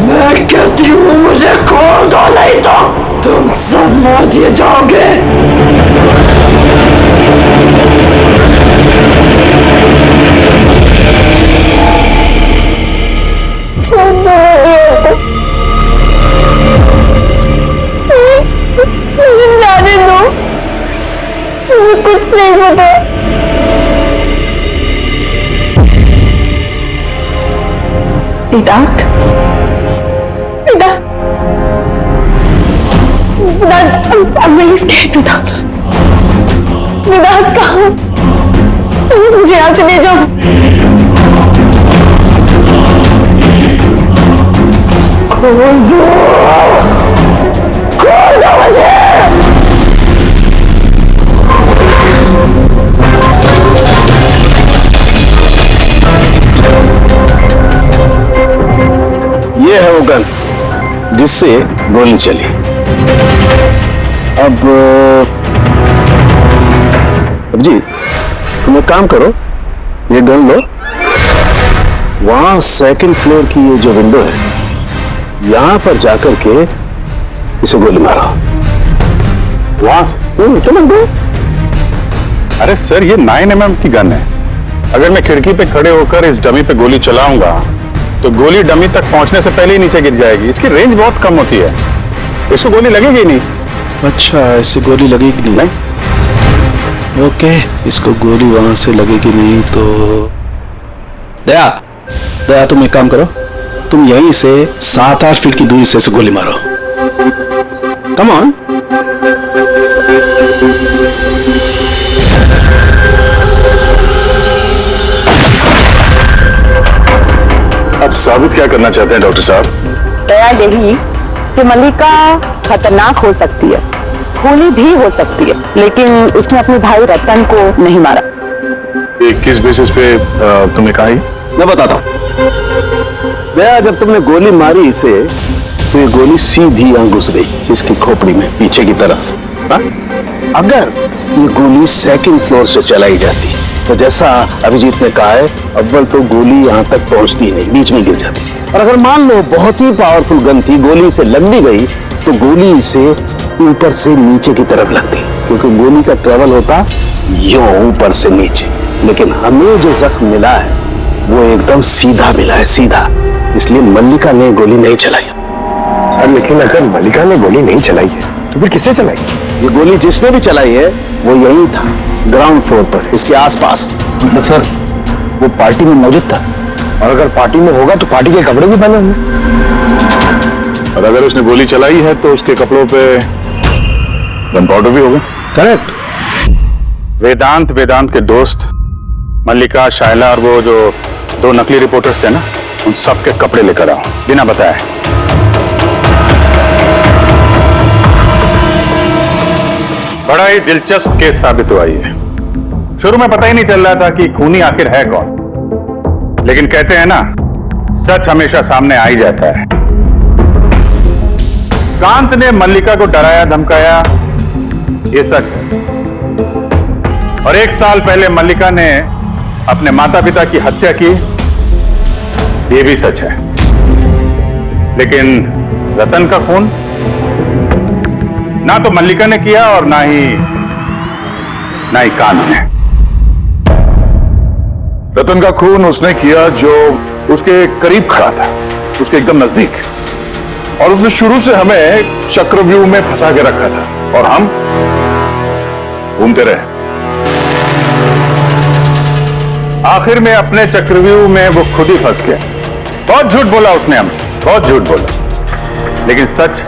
मैं कहती हूँ मुझे खोल दो, नहीं तो तुम सब मार दिए जाओगे। मुझे जाने दो, मुझे कुछ नहीं पता। वेदांत, वेदांत, वेदांत, I'm really scared, वेदांत। वेदांत कहाँ? प्लीज मुझे यहाँ से ले जाओ। खोल दो, खोल दो मुझे। ये है वो गन जिससे गोली चली। अब जी तुम एक काम करो, ये गन लो, वहां सेकंड फ्लोर की ये जो विंडो है, यहां पर जाकर के इसे गोली मारो। वहां से? चलो दो। अरे सर, ये 9mm की गन है। अगर मैं खिड़की पे खड़े होकर इस डमी पे गोली चलाऊंगा तो गोली डमी तक पहुंचने से पहले ही नीचे गिर जाएगी। इसकी रेंज बहुत कम होती है, इसको गोली लगेगी ही नहीं। अच्छा, इससे गोली लगेगी नहीं? ओके, इसको गोली वहां से लगेगी नहीं तो दया, दया तुम एक काम करो, तुम यहीं से 7-8 फीट की दूरी से इसे गोली मारो। Come on. अब साबित क्या करना चाहते हैं डॉक्टर साहब? दया यही कि मल्लिका खतरनाक हो सकती है, भोली भी हो सकती है, लेकिन उसने अपने भाई रतन को नहीं मारा। किस बेसिस पे तुम्हें कहा? मैं बताता हूं। दया, जब तुमने गोली मारी इसे तो ये गोली सीधी यहां घुस गई, इसकी खोपड़ी में पीछे की तरफ। हा? अगर ये गोली सेकंड फ्लोर से चलाई जाती तो जैसा अभिजीत ने कहा है, अव्वल तो गोली यहां तक पहुंचती नहीं, बीच में गिर जाती। और अगर मान लो बहुत ही पावरफुल गन थी, गोली से लग भी गई तो गोली इसे ऊपर से नीचे की तरफ लगती, क्योंकि गोली का ट्रेवल होता यूं ऊपर से नीचे। लेकिन हमें जो जख्म मिला है वो एकदम सीधा मिला है, सीधा। इसलिए मल्लिका ने गोली नहीं चलाई। लेकिन अगर मल्लिका ने गोली नहीं चलाई है तो फिर किसने चलाई? ये गोली जिसने भी चलाई है वो यही था, ग्राउंड फ्लोर पर, इसके आसपास। मतलब सर, वो पार्टी में मौजूद था, और अगर पार्टी में होगा तो पार्टी के कपड़े भी पहने होंगे। और अगर उसने गोली चलाई है तो उसके कपड़ों पे गन पाउडर भी होगा। करेक्ट। वेदांत के दोस्त मल्लिका, शायला और वो जो 2 नकली रिपोर्टर्स थे ना, उन सबके कपड़े लेकर आओ, बिना बताए। बड़ा ही दिलचस्प केस साबित हुआ ये। शुरू में पता ही नहीं चल रहा था कि खूनी आखिर है कौन, लेकिन कहते हैं ना, सच हमेशा सामने आ ही जाता है। कांत ने मल्लिका को डराया धमकाया, ये सच है। और 1 साल पहले मल्लिका ने अपने माता पिता की हत्या की, ये भी सच है। लेकिन रतन का खून ना तो मल्लिका ने किया और ना ही कांत ने। रतन का खून उसने किया जो उसके करीब खड़ा था, उसके एकदम नजदीक, और उसने शुरू से हमें चक्रव्यूह में फंसा के रखा था और हम घूमते रहे। आखिर में अपने चक्रव्यूह में वो खुद ही फंस गया। बहुत झूठ बोला उसने हमसे, बहुत झूठ बोला, लेकिन सच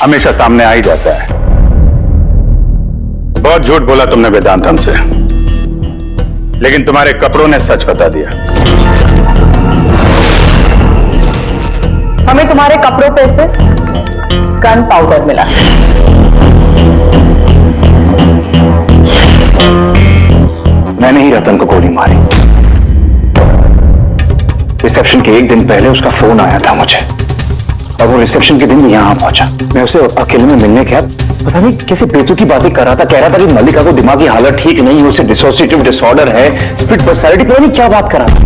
हमेशा सामने आ ही जाता है। बहुत झूठ बोला तुमने वेदांत हमसे, लेकिन तुम्हारे कपड़ों ने सच बता दिया। हमें तुम्हारे कपड़ों पे से गन पाउडर मिला। मैंने ही रतन को गोली मारी। रिसेप्शन के 1 दिन पहले उसका फोन आया था मुझे, और वो रिसेप्शन के दिन यहां पहुंचा। मैं उसे अकेले में मिलने गया, पता नहीं कैसे बेतुकी बातें कर रहा था। कह रहा था कि मल्लिका को दिमागी हालत ठीक नहीं है, उसे डिसोसिएटिव डिसऑर्डर है, स्प्लिट पर्सनैलिटी, पता नहीं क्या बात कर रहा था।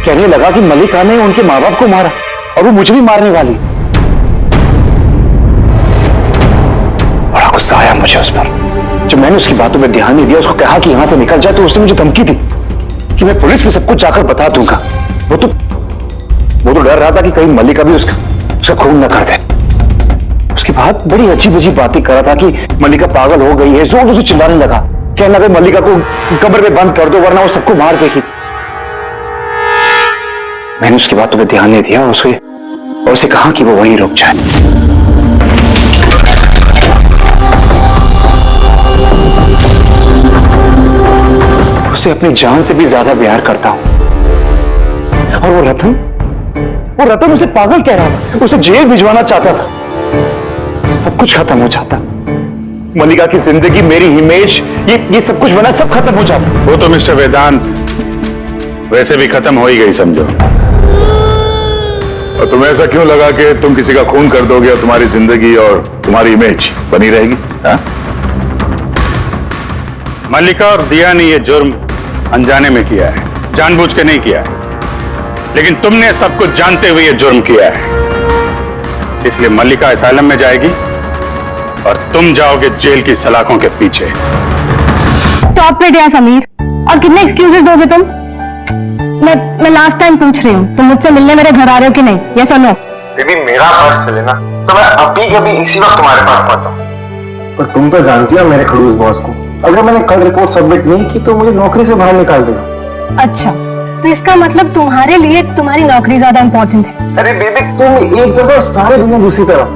कहने लगा कि मल्लिका ने उनके माँ बाप को मारा और वो मुझे भी मारने वाली। बड़ा गुस्सा आया मुझे उस पर। जब मैंने उसकी बातों पर ध्यान नहीं दिया, उसको कहा कि यहां से निकल जाए, तो उसने मुझे धमकी दी कि मैं पुलिस में सब कुछ जाकर बता दूंगा। वो तो डर रहा था कि कहीं मल्लिका भी उसका खून न कर दे। उसके बाद बड़ी अजीब अजीब बातें कर रहा था कि मल्लिका पागल हो गई है, जोर से चिल्लाने लगा, कहने लगा मल्लिका को कब्र में बंद कर दो वरना वो सबको मार देगी। मैंने उसकी बातों पर ध्यान नहीं दिया और उसे कहा कि वो वहीं रुक जाए। उसे अपनी जान से भी ज्यादा प्यार करता हूं। और वो रतन उसे पागल कह रहा था, उसे जेल भिजवाना चाहता था। सब कुछ खत्म हो जाता, मल्लिका की जिंदगी, मेरी इमेज, ये सब कुछ बना, सब खत्म हो जाता। वो तो मिस्टर वेदांत वैसे भी खत्म हो ही गई समझो। और तुम्हें ऐसा क्यों लगा कि तुम किसी का खून कर दोगे और तुम्हारी जिंदगी और तुम्हारी इमेज बनी रहेगी? हाँ? मल्लिका और दिया ने यह जुर्म अनजाने में किया है, जानबूझ के नहीं किया है, लेकिन तुमने सब कुछ जानते हुए यह जुर्म किया है। इसलिए मल्लिका असाइलम में जाएगी और तुम जाओगे जेल की सलाखों के पीछे। स्टॉप इट यार समीर, और कितने एक्सक्यूजेस दोगे तुम? मैं लास्ट टाइम पूछ रही हूँ, तुम मुझसे मिलने मेरे घर आ रहे हो कि नहीं? ये सुनो बेबी, मेरा बस चले ना तो मैं अभी के अभी इसी वक्त तुम्हारे पास पहुंचा। पर तुम तो जानती हो मेरे खड़ूस बॉस को, अगर मैंने कल रिपोर्ट सबमिट नहीं की तो मुझे नौकरी से बाहर निकाल देगा। अच्छा, तो इसका मतलब तुम्हारे लिए तुम्हारी नौकरी ज्यादा इम्पोर्टेंट है? अरे बेबी, तुम एक तरफ सारे दुनिया दूसरी तरफ,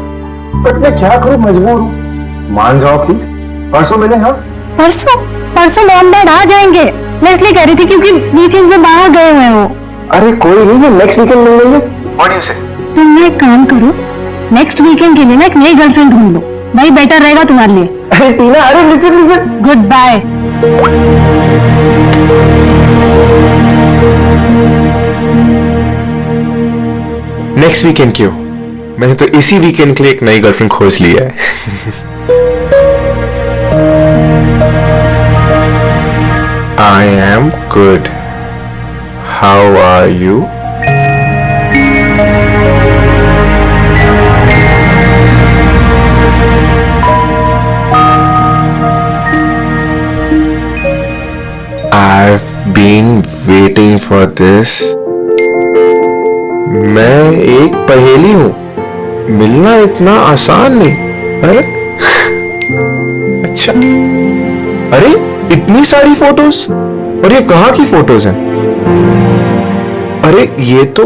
बट मैं क्या करूं, मजबूर हूं। मान जाओ प्लीज, परसों मिले। हाँ परसों मॉम डैड आ जाएंगे। मैं इसलिए कह रही थी क्योंकि वीकेंड में बाहर गए हुए हो। अरे कोई नहीं, नेक्स्ट वीकेंड मिल लेंगे। व्हाट डू यू से? तुम एक काम करो, नेक्स्ट वीकेंड के लिए ना एक नई गर्लफ्रेंड ढूंढ लो, वही बेटर रहेगा तुम्हारे लिए। अरे टीना, अरे listen. Good bye. Next weekend क्यों? मैंने तो इसी वीकेंड के लिए एक नई गर्लफ्रेंड खोज लिया है। I am good. How are you? I've been waiting for this. मैं एक पहेली हूं, मिलना इतना आसान नहीं। अरे अच्छा, अरे इतनी सारी फोटोज, और ये कहां की फोटोज हैं? अरे ये तो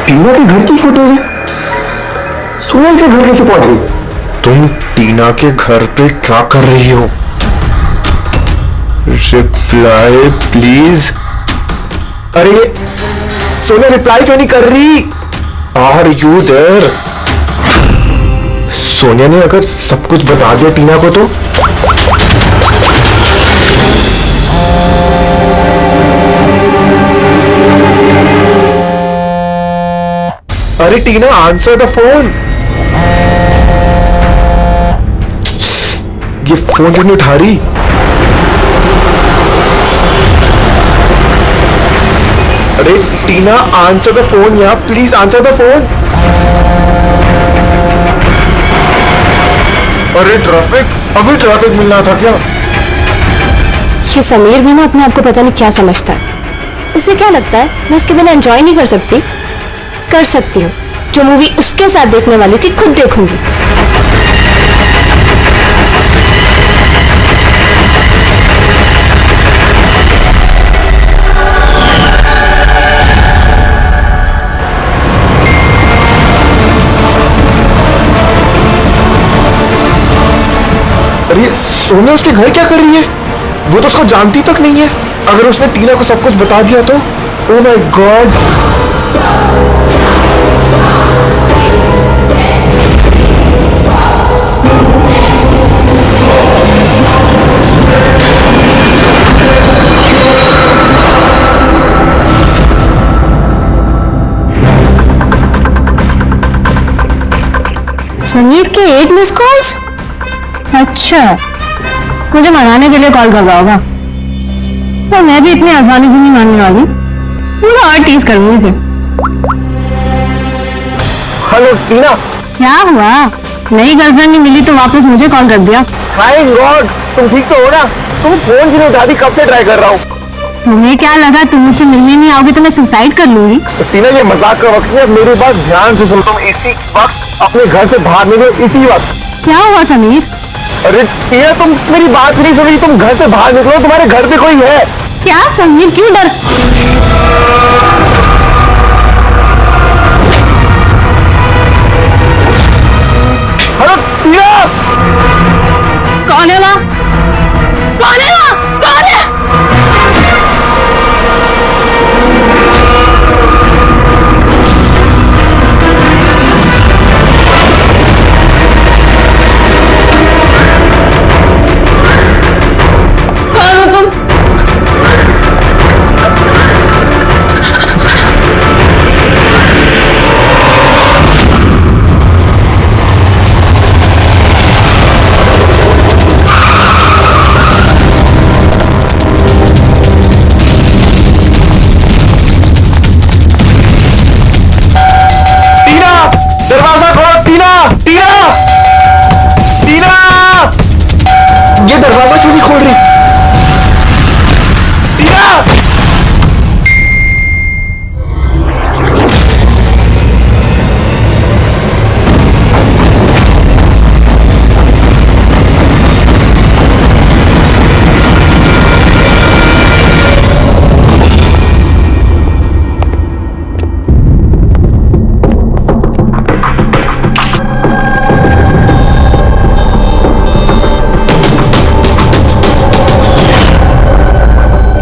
टीना के घर की फोटोज है। सुनील से घर कैसे पहुंच गई? तुम टीना के घर पे क्या कर रही हो? Reply please. अरे सोनिया रिप्लाई क्यों नहीं कर रही? Are you there? सोनिया ने अगर सब कुछ बता दिया टीना को तो? अरे टीना आंसर द फोन। ये फोन क्यों नहीं उठा रही? अरे टीना आंसर द फोन यार, प्लीज आंसर द फोन। अरे ट्रैफिक, अभी ट्रैफिक मिलना था क्या? ये समीर भी ना अपने आप को पता नहीं क्या समझता है। उसे क्या लगता है मैं उसके बिना एंजॉय नहीं कर सकती? कर सकती हूँ। जो मूवी उसके साथ देखने वाली थी खुद देखूंगी। अरे सोनिया उसके घर क्या कर रही है? वो तो उसको जानती तक नहीं है। अगर उसने टीना को सब कुछ बता दिया तो? Oh my God. समीर के 8 मिस कॉल्स। अच्छा, मुझे मनाने के लिए कॉल कर रहा होगा। तो मैं भी इतनी आसानी से नहीं मानने वाली। पूरा और टीज करूंगी इसे। हेलो टीना। क्या हुआ? नई गर्लफ्रेंड नहीं मिली तो वापस मुझे कॉल कर दिया। हाय गॉड, तुम ठीक तो हो ना? तुम फोन क्यों नहीं उठा रही? कब से ट्राई कर रहा हूँ। तुम्हें क्या लगा तुम मुझसे मिलने नहीं आओगे तो मैं सुसाइड कर लूंगी? तो टीना ये मजाक का वक्त है, मेरी बात ध्यान से सुनो। तुम इसी वक्त अपने घर से बाहर निकलो, इसी वक्त। क्या हुआ समीर? अरे टीना तुम मेरी बात नहीं सुन रही। तुम घर से बाहर निकलो, तुम्हारे घर पे कोई है। क्या समीर, क्यों डर? हेलो टीना। कौन है वहाँ? कौन है वहाँ? कौन है? कौन हो तुम? दरवाजा खोलो टीना। टीना, टीना, ये दरवाजा क्यों नहीं खोल रही? टीना।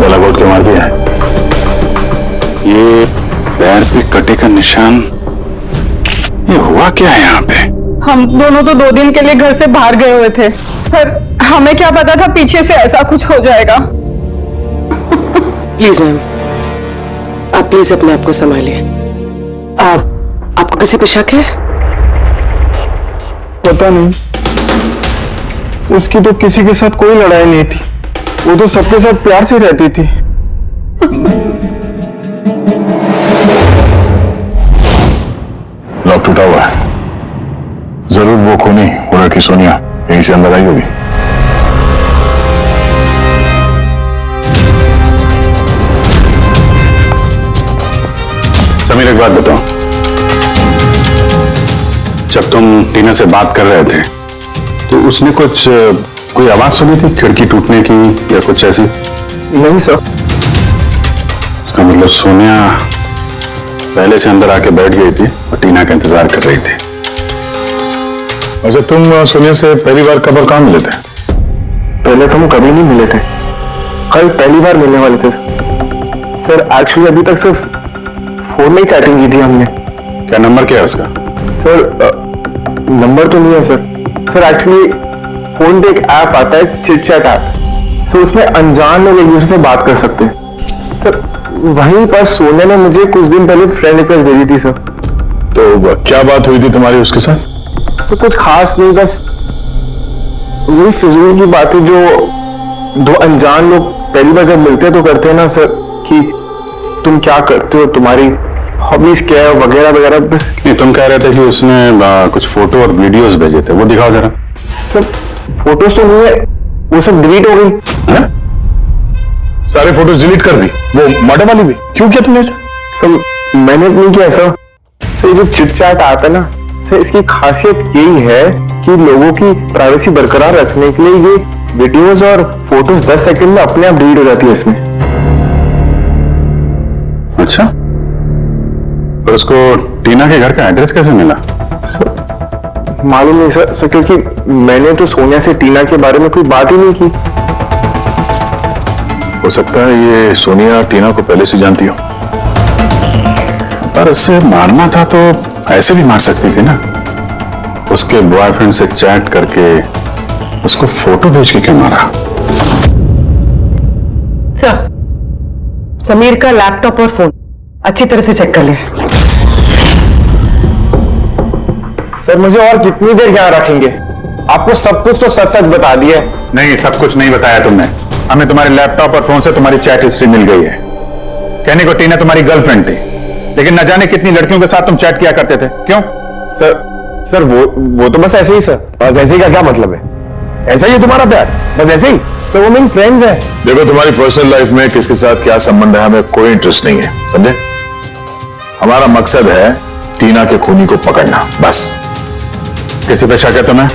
गोला के मार दिया। ये पैर पे कटे का निशान, ये हुआ क्या है यहाँ पे? हम दोनों तो 2 दिन के लिए घर से बाहर गए हुए थे, पर हमें क्या पता था पीछे से ऐसा कुछ हो जाएगा। प्लीज मैम, आप प्लीज अपने आप को संभालिए। आपको किसी पे शक है? पता नहीं, उसकी तो किसी के साथ कोई लड़ाई नहीं थी। वो तो सबके साथ प्यार से रहती थी। लॉक टूटा हुआ है। जरूर वो खूनी वो लड़की सोनिया यहीं से अंदर आई होगी। समीर एक बात बताओ, जब तुम टीना से बात कर रहे थे तो उसने कोई आवाज सुनी थी खिड़की टूटने की या कुछ ऐसी? नहीं सर। उसका मतलब सोनिया पहले से अंदर आके बैठ गई थी और टीना का इंतजार कर रही थी। अच्छा, तुम सोनिया से पहली बार कब और कहाँ मिले थे? पहले तो हम कभी नहीं मिले थे। कल पहली बार मिलने वाले थे सर। एक्चुअली अभी तक सिर्फ फोन में ही चैटिंग की थी हमने। क्या नंबर क्या है उसका? सर नंबर तो नहीं है सर। सर एक्चुअली फोन पे एक ऐप आता है, चिट चैट ऐप। सो उसमें अनजान लोग एक दूसरे से बात कर सकते हैं सर। वहीं पर सोनिया ने मुझे कुछ दिन पहले फ्रेंड रिक्वेस्ट दे दी थी सर। तो क्या बात हुई थी तुम्हारी उसके साथ? सर कुछ खास नहीं, बस वही फिजूल की बातें जो दो अनजान लोग पहली बार जब मिलते तो करते हैं ना सर, कि तुम क्या करते हो, तुम्हारी हॉबीज क्या है वगैरह वगैरह। बस नहीं, तुम कह रहे थे कि उसने कुछ फोटो और वीडियोस भेजे थे, वो दिखाओ जरा। सर फोटोज तो नहीं है, वो सब डिलीट हो गई। है? सारे फोटोज डिलीट कर दी, वो मर्डर वाली भी? क्यों किया तुमने ऐसा? सर मैंने नहीं किया ऐसा सर। ये जो चिट चैट आता है ना सर, इसकी खासियत यही है कि लोगों की प्राइवेसी बरकरार रखने के लिए ये वीडियोस और फोटोज 10 सेकंड में अपने आप डिलीट हो जाती है इसमें। अच्छा, और उसको टीना के घर का एड्रेस कैसे मिला? मालूम नहीं सर, क्योंकि मैंने तो सोनिया से टीना के बारे में कोई बात ही नहीं की। हो सकता है ये सोनिया टीना को पहले से जानती हो, पर उसे मारना था तो ऐसे भी मार सकती थी ना। उसके बॉयफ्रेंड से चैट करके उसको फोटो भेज के क्यों मारा? सर समीर का लैपटॉप और फोन अच्छी तरह से चेक कर लिया। सर मुझे और कितनी देर यहाँ रखेंगे? आपको सब कुछ तो सच सच बता दिया। नहीं, सब कुछ नहीं बताया तुमने। हमें तुम्हारे लैपटॉप और फोन से तुम्हारी चैट हिस्ट्री मिल गई है। कहने को टीना तुम्हारी गर्लफ्रेंड थी, लेकिन न जाने कितनी लड़कियों के साथ तुम चैट किया करते थे। क्यों? सर वो तो बस ऐसे ही सर। बस ऐसे ही का क्या मतलब है? ऐसा ही है तुम्हारा प्यार, बस ऐसे ही। सो वो मेरी फ्रेंड्स है। देखो, तुम्हारी पर्सनल लाइफ में किसके साथ क्या संबंध है हमें कोई इंटरेस्ट नहीं है, समझे? हमारा मकसद है टीना के खूनी को पकड़ना, बस। किसी पे शक है तुम्हें?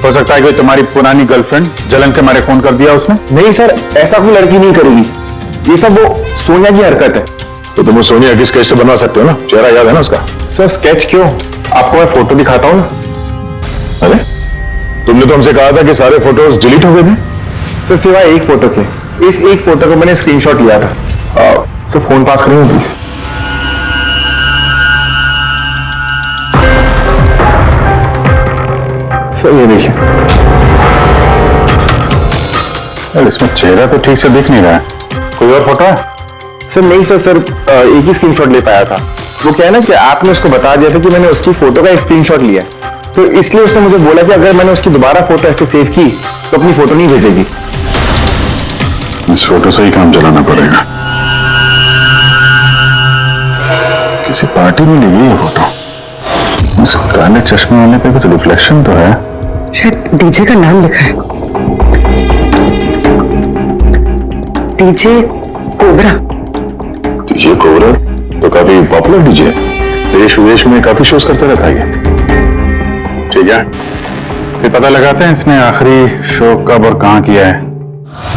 हो सकता है कि तुम्हारी पुरानी गर्लफ्रेंड जलन के मारे फोन कर दिया उसने? नहीं सर, ऐसा कोई लड़की नहीं करेगी। ये सब वो सोनिया की हरकत है। तो तुम सोनिया की स्केच तो बनवा सकते हो ना? चेहरा याद है ना उसका? सर स्केच क्यों, आपको मैं फोटो दिखाता हूँ ना। अरे तुमने तो हमसे कहा था कि सारे फोटोज डिलीट हो गए थे। सर सिवाय एक फोटो के। इस एक फोटो को मैंने स्क्रीनशॉट लिया था। सर फोन पास करेंगे प्लीज? सर ये देखिए। इसमें चेहरा तो ठीक से दिख नहीं रहा है। कोई और फोटो है? सर नहीं सर एक ही स्क्रीनशॉट ले पाया था। वो क्या है ना कि आपने उसको बता दिया था कि मैंने उसकी फोटो का स्क्रीनशॉट लिया, तो इसलिए उसने मुझे बोला कि अगर मैंने उसकी दोबारा फोटो ऐसे सेव की तो अपनी फोटो नहीं भेजेगी। इस फोटो से ही काम चलाना पड़ेगा। किसी पार्टी में ली है फोटो। उस काले चश्मे वाले पे कुछ रिफ्लेक्शन तो है। शायद डीजे का नाम लिखा है, डीजे कोबरा। डीजे कोबरा तो काफी पॉपुलर डीजे है, देश विदेश में काफी शोज करता रहता है। ठीक है, फिर पता लगाते हैं इसने आखिरी शो कब और कहां किया है।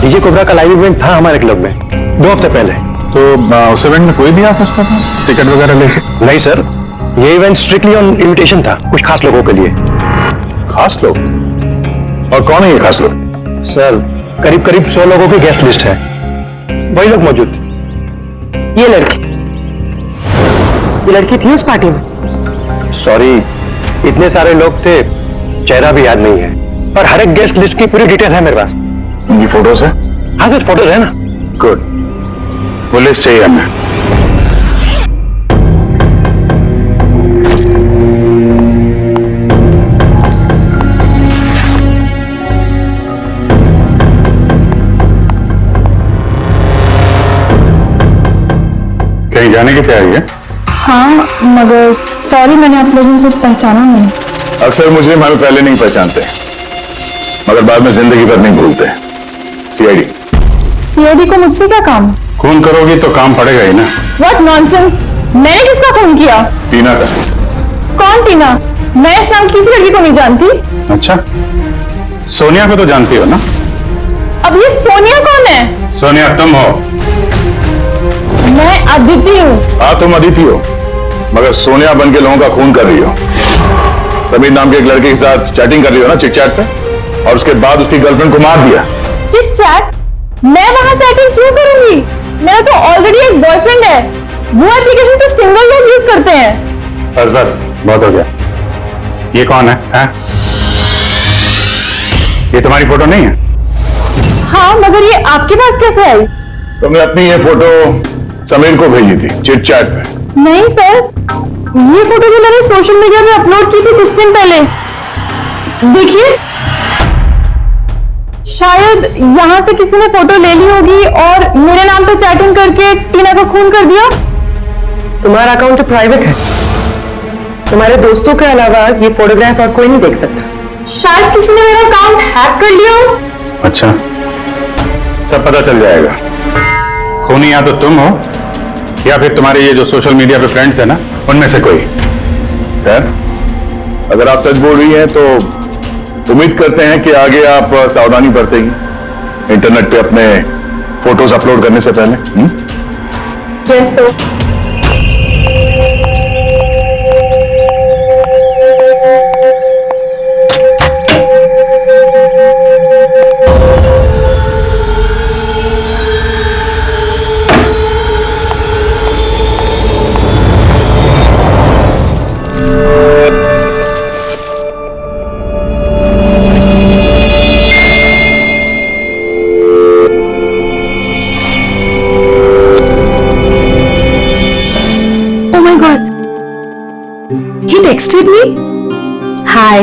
डीजे कोबरा का लाइव इवेंट था हमारे क्लब में 2 हफ्ते पहले। तो उस इवेंट में कोई भी आ सकता था टिकट वगैरह लेके? नहीं सर, ये इवेंट स्ट्रिक्टली ऑन इनविटेशन था, कुछ खास लोगों के लिए। खास लोग? और कौन है ये खास लोग? सर करीब 100 लोगों की गेस्ट लिस्ट है, वही लोग मौजूद। ये लड़की थी उस पार्टी में? सॉरी, इतने सारे लोग थे, चेहरा भी याद नहीं है, पर हर एक गेस्ट लिस्ट की पूरी डिटेल है मेरे पास। उनकी फोटोज है? हाँ सर फोटोज है ना। गुड, वो लिस्ट चाहिए हमें। कहीं जाने की तैयारी है? हाँ, मगर सॉरी मैंने आप लोगों को पहचाना नहीं। अक्सर मुजरिम हमें पहले नहीं पहचानते, मगर बाद में जिंदगी भर नहीं भूलते। सीआईडी को मुझसे क्या काम? खून करोगी तो काम पड़ेगा ही ना। व्हाट नॉनसेंस, मैंने किसका खून किया? टीना का। कौन टीना? मैं इस नाम की किसी लड़की को नहीं जानती। अच्छा, सोनिया को तो जानती हो ना? अब ये सोनिया कौन है? सोनिया तुम हो। मैं अदिति हूँ। हाँ तुम अदिति हो, मगर सोनिया बन के लोगों का खून कर रही हो। समीर नाम के एक लड़के के साथ चैटिंग कर रही हो ना चिट चैट पे, और उसके बाद उसकी गर्लफ्रेंड को मार दिया। Chit chat? मैं वहां चैटिंग क्यों करूंगी? मेरा तो ऑलरेडी एक बॉयफ्रेंड है। वो एप्लीकेशन तो सिंगल लोग यूज करते हैं। बस बस बहुत हो गया। ये कौन है? ये तुम्हारी फोटो नहीं है? हाँ, मगर ये आपके पास कैसे आई? तुमने अपनी ये फोटो समीर को भेजी थी चिट चैट पे। नहीं सर, ये फोटो जो मैंने सोशल मीडिया में अपलोड की थी कुछ दिन पहले। देखिए, शायद यहाँ से किसी ने फोटो ले ली होगी और मेरे नाम पे चैटिंग करके टीना को खून कर दिया। तुम्हारा अकाउंट प्राइवेट है, तुम्हारे दोस्तों के अलावा ये फोटोग्राफ और कोई नहीं देख सकता। शायद किसी ने मेरा अकाउंट हैक कर लिया हो। अच्छा, सब पता चल जाएगा। खूनी या तो तुम हो या फिर तुम्हारे ये जो सोशल मीडिया पे फ्रेंड्स है ना, उनमें से कोई। खैर, अगर आप सच बोल रही हैं तो उम्मीद करते हैं कि आगे आप सावधानी बरतेंगी इंटरनेट पे अपने फोटोज अपलोड करने से पहले। Yes sir. Texted me? Hi.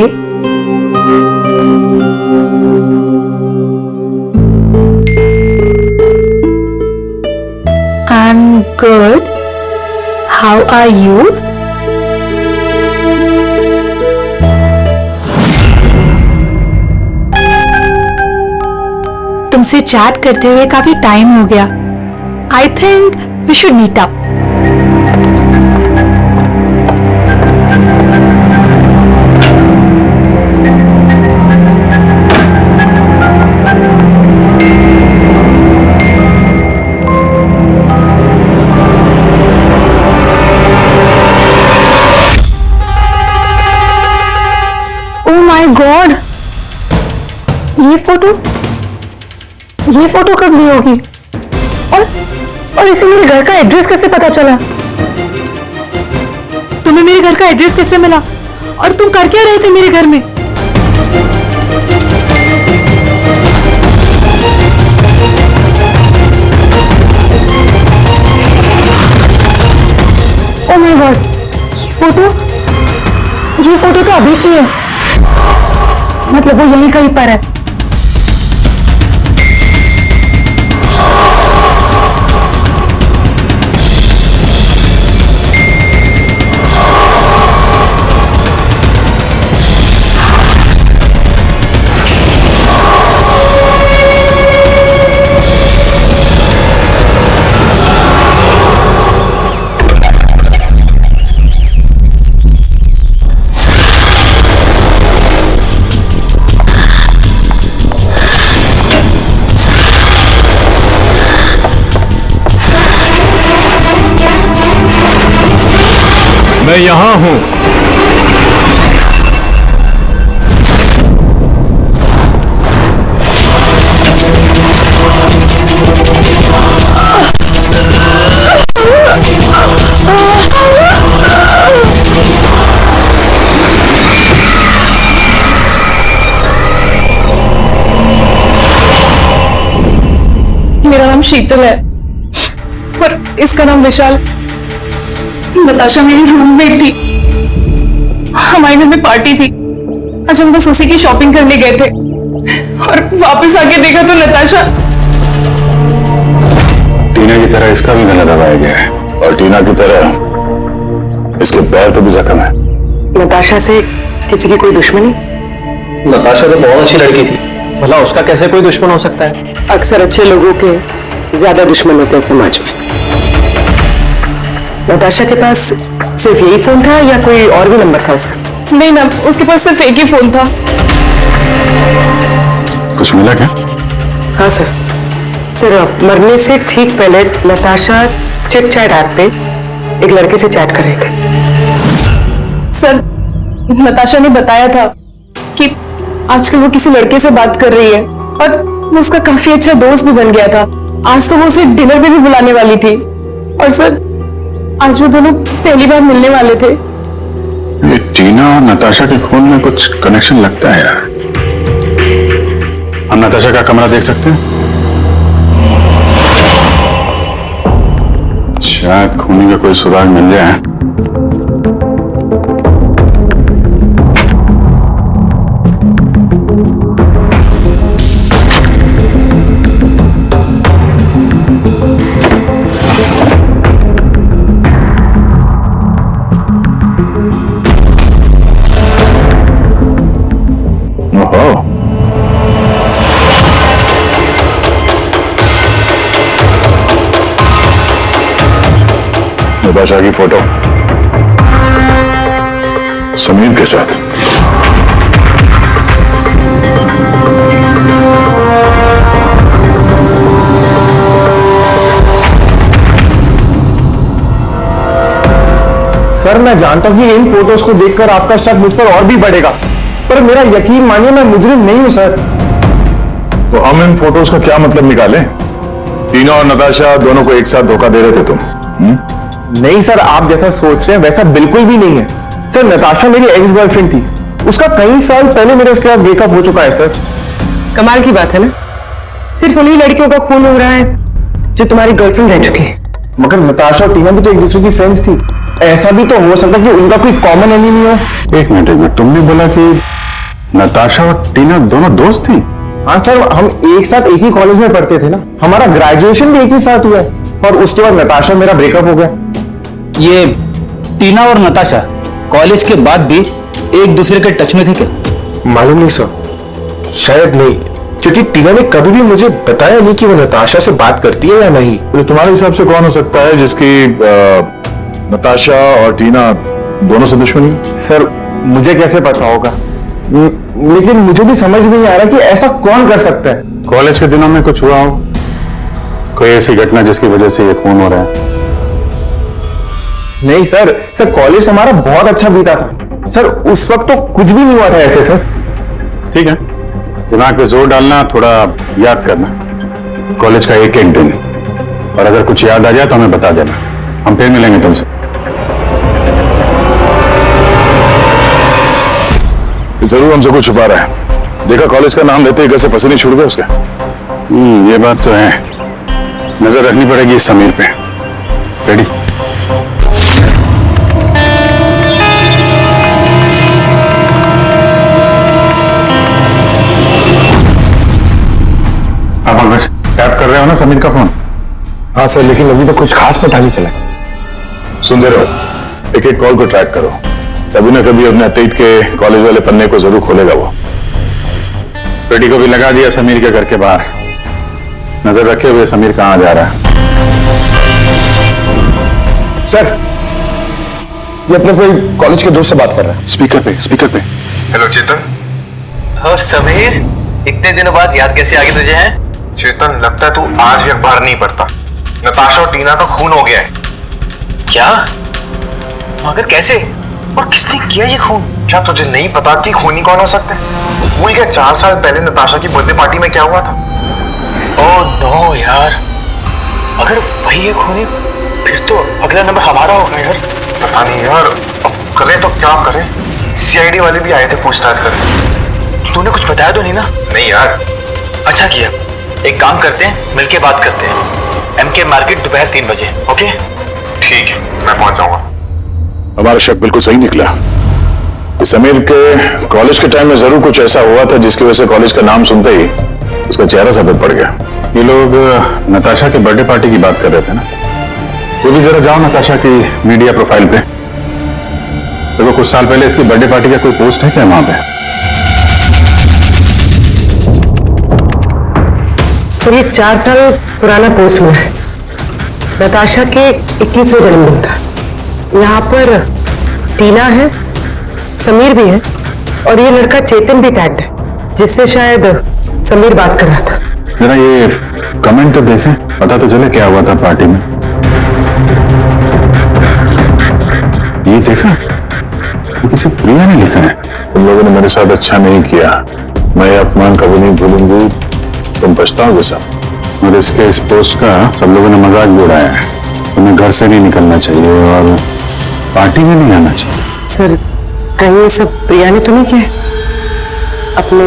I'm good. How are you? तुमसे चैट करते हुए काफी टाइम हो गया। I think we should meet up. God, ये फोटो कब ली होगी? और इसे मेरे घर का एड्रेस कैसे पता चला? तुम्हें मेरे घर का एड्रेस कैसे मिला? और तुम कर क्या रहे थे मेरे घर में? ओह माय गॉड, ये फोटो तो अभी की है। मतलब वो यहीं कहीं पर है। मैं यहां हूं। मेरा नाम शीतल है और इसका नाम विशाल। नताशा मेरी रूममेट थी। हमारे घर में पार्टी थी। आज हम बस उसी की शॉपिंग करने गए थे और वापस आके देखा तो नताशा। टीना की तरह इसका भी गला दबाया गया है और टीना की तरह इसके पैर पे भी जख्म है। नताशा से किसी की कोई दुश्मनी? नताशा तो बहुत अच्छी लड़की थी, भला उसका कैसे कोई दुश्मन हो सकता है? अक्सर अच्छे लोगों के ज्यादा दुश्मन होते हैं समाज में। नताशा के पास सिर्फ यही फोन था या कोई और भी नंबर था उसका? नहीं मैम, उसके पास सिर्फ एक ही फोन था। कुछ मिला क्या? हाँ सर, सिर्फ मरने से ठीक पहले नताशा चिट चैट ऐप पे एक लड़के से चैट कर रहे थे। सर, नताशा ने बताया था कि आजकल वो किसी लड़के से बात कर रही है और वो उसका काफी अच्छा दोस्त भी बन गया था। आज तो वो उसे डिनर पे भी बुलाने वाली थी। और सर आज वो दोनों पहली बार मिलने वाले थे। ये टीना और नताशा के खून में कुछ कनेक्शन लगता है यार। हम नताशा का कमरा देख सकते हैं? शायद खूनी का कोई सुराग मिल जाए। नताशा की फोटो समीर के साथ। सर मैं जानता हूं कि इन फोटोज को देखकर आपका शक मुझ पर और भी बढ़ेगा, पर मेरा यकीन मानिए मैं मुजरिम नहीं हूं सर। तो हम इन फोटोज का क्या मतलब निकालें? टीना और नताशा दोनों को एक साथ धोखा दे रहे थे तुम? नहीं सर, आप जैसा सोच रहे हैं वैसा बिल्कुल भी नहीं है सर। नताशा मेरी एक्स गर्लफ्रेंड थी, उसका कई साल पहले मेरे उसके साथ ब्रेकअप हो चुका है सर। कमाल की बात है ना, सिर्फ उन्हीं लड़कियों का खून हो रहा है जो तुम्हारी गर्लफ्रेंड रह चुकी है। मगर नताशा और टीना भी तो एक दूसरे की फ्रेंड्स थी। ऐसा भी तो हो सकता है कि उनका कोई कॉमन एनिमी हो। एक मिनट, तुमने बोला कि नताशा और टीना दोनों दोस्त थी? हाँ सर, हम एक साथ एक ही कॉलेज में पढ़ते थे ना, हमारा ग्रेजुएशन भी एक ही साथ हुआ है। और उसके बाद नताशा मेरा ब्रेकअप हो गया। ये टीना और नताशा कॉलेज के बाद भी एक दूसरे के टच में थे क्या? मालूम नहीं सर, शायद नहीं, क्योंकि टीना ने कभी भी मुझे बताया नहीं कि वो नताशा से बात करती है या नहीं। तो तुम्हारे हिसाब से कौन हो सकता है जिसकी नताशा और टीना दोनों से दुश्मनी? सर मुझे कैसे पता होगा, लेकिन मुझे भी समझ नहीं आ रहा कि ऐसा कौन कर सकता है। कॉलेज के दिनों में कुछ हुआ हो, कोई ऐसी घटना जिसकी वजह से ये खून हो रहा है? नहीं सर, कॉलेज हमारा बहुत अच्छा बीता था सर, उस वक्त तो कुछ भी नहीं हुआ था ऐसे सर। ठीक है, दिमाग पे जोर डालना, थोड़ा याद करना कॉलेज का एक एक दिन, और अगर कुछ याद आ जाए तो हमें बता देना, हम फिर मिलेंगे तुमसे। जरूर हमसे कुछ छुपा रहा है। देखा कॉलेज का नाम लेते ही कैसे पसीने छूट गए उसके। ये बात तो है, नजर रखनी पड़ेगी इस समीर पे। रेडी? आप अगर टैप कर रहे हो ना समीर का फोन? हाँ सर, लेकिन अभी तो कुछ खास पता नहीं चला। सुनते रहो, एक एक कॉल को ट्रैक करो, कभी ना कभी अपने अतीत के कॉलेज वाले पन्ने को जरूर खोलेगा वो। पेटी को भी लगा दिया समीर के घर के बाहर, नजर रखे हुए समीर कहां जा रहा है। सर ये अपने कोई कॉलेज के दोस्त से बात कर रहा है। स्पीकर पे। हेलो चेतन। और समीर, इतने दिनों बाद याद कैसे आ गई तुझे? है चेतन, लगता है तू आज भी अखबार नहीं पढ़ता। नताशा और टीना का खून हो गया है। क्या? मगर कैसे और किसने किया ये खून? क्या तुझे नहीं पता कि खूनी कौन हो सकता है? भूल गया 4 साल पहले नताशा की बर्थडे पार्टी में क्या हुआ था? ओह नो यार, अगर वही है खूनी फिर तो अगला नंबर हमारा होगा यार। पता नहीं यार, अब करें तो क्या करें? सीआईडी वाले भी आए थे पूछताछ करने। तूने कुछ बताया तो नहीं ना? नहीं यार। अच्छा किया, एक काम करते हैं, मिलके बात करते हैं। एमके मार्केट दोपहर 3 बजे। ओके ठीक है, मैं पहुंच जाऊंगा। हमारा शक बिल्कुल सही निकला। समीर के कॉलेज के टाइम में जरूर कुछ ऐसा हुआ था जिसकी वजह से कॉलेज का नाम सुनते ही उसका चेहरा सफेद पड़ गया। ये लोग नताशा के बर्थडे पार्टी की बात कर रहे थे ना? वो भी जरा जाओ नताशा की मीडिया प्रोफाइल पे, देखो कुछ साल पहले इसकी बर्थडे पार्टी का कोई पोस्ट है क्या वहां पे? सर ये 4 साल पुराना पोस्ट हुआ है। नताशा के 21वें जन्मदिन का। यहाँ पर टीना है, समीर भी है, और ये लड़का चेतन भी टैग्ड है, जिससे शायद समीर बात कर रहा था। जरा ये कमेंट तो देखें, पता तो चले क्या हुआ था पार्टी में। ये देखा, ये किसी प्रिया ने लिखा है। तुम लोगों ने मेरे साथ अच्छा नहीं किया, मैं ये अपमान कभी नहीं भूलूंगी। तुम पछताओगे सब। और इसके इस पोस्ट का सब लोगों ने मजाक भी उड़ाया है। तुम्हें घर से नहीं निकलना चाहिए और पार्टी में नहीं आना चाहिए। सर कहीं ये सब प्रिया ने तो नहीं किया अपने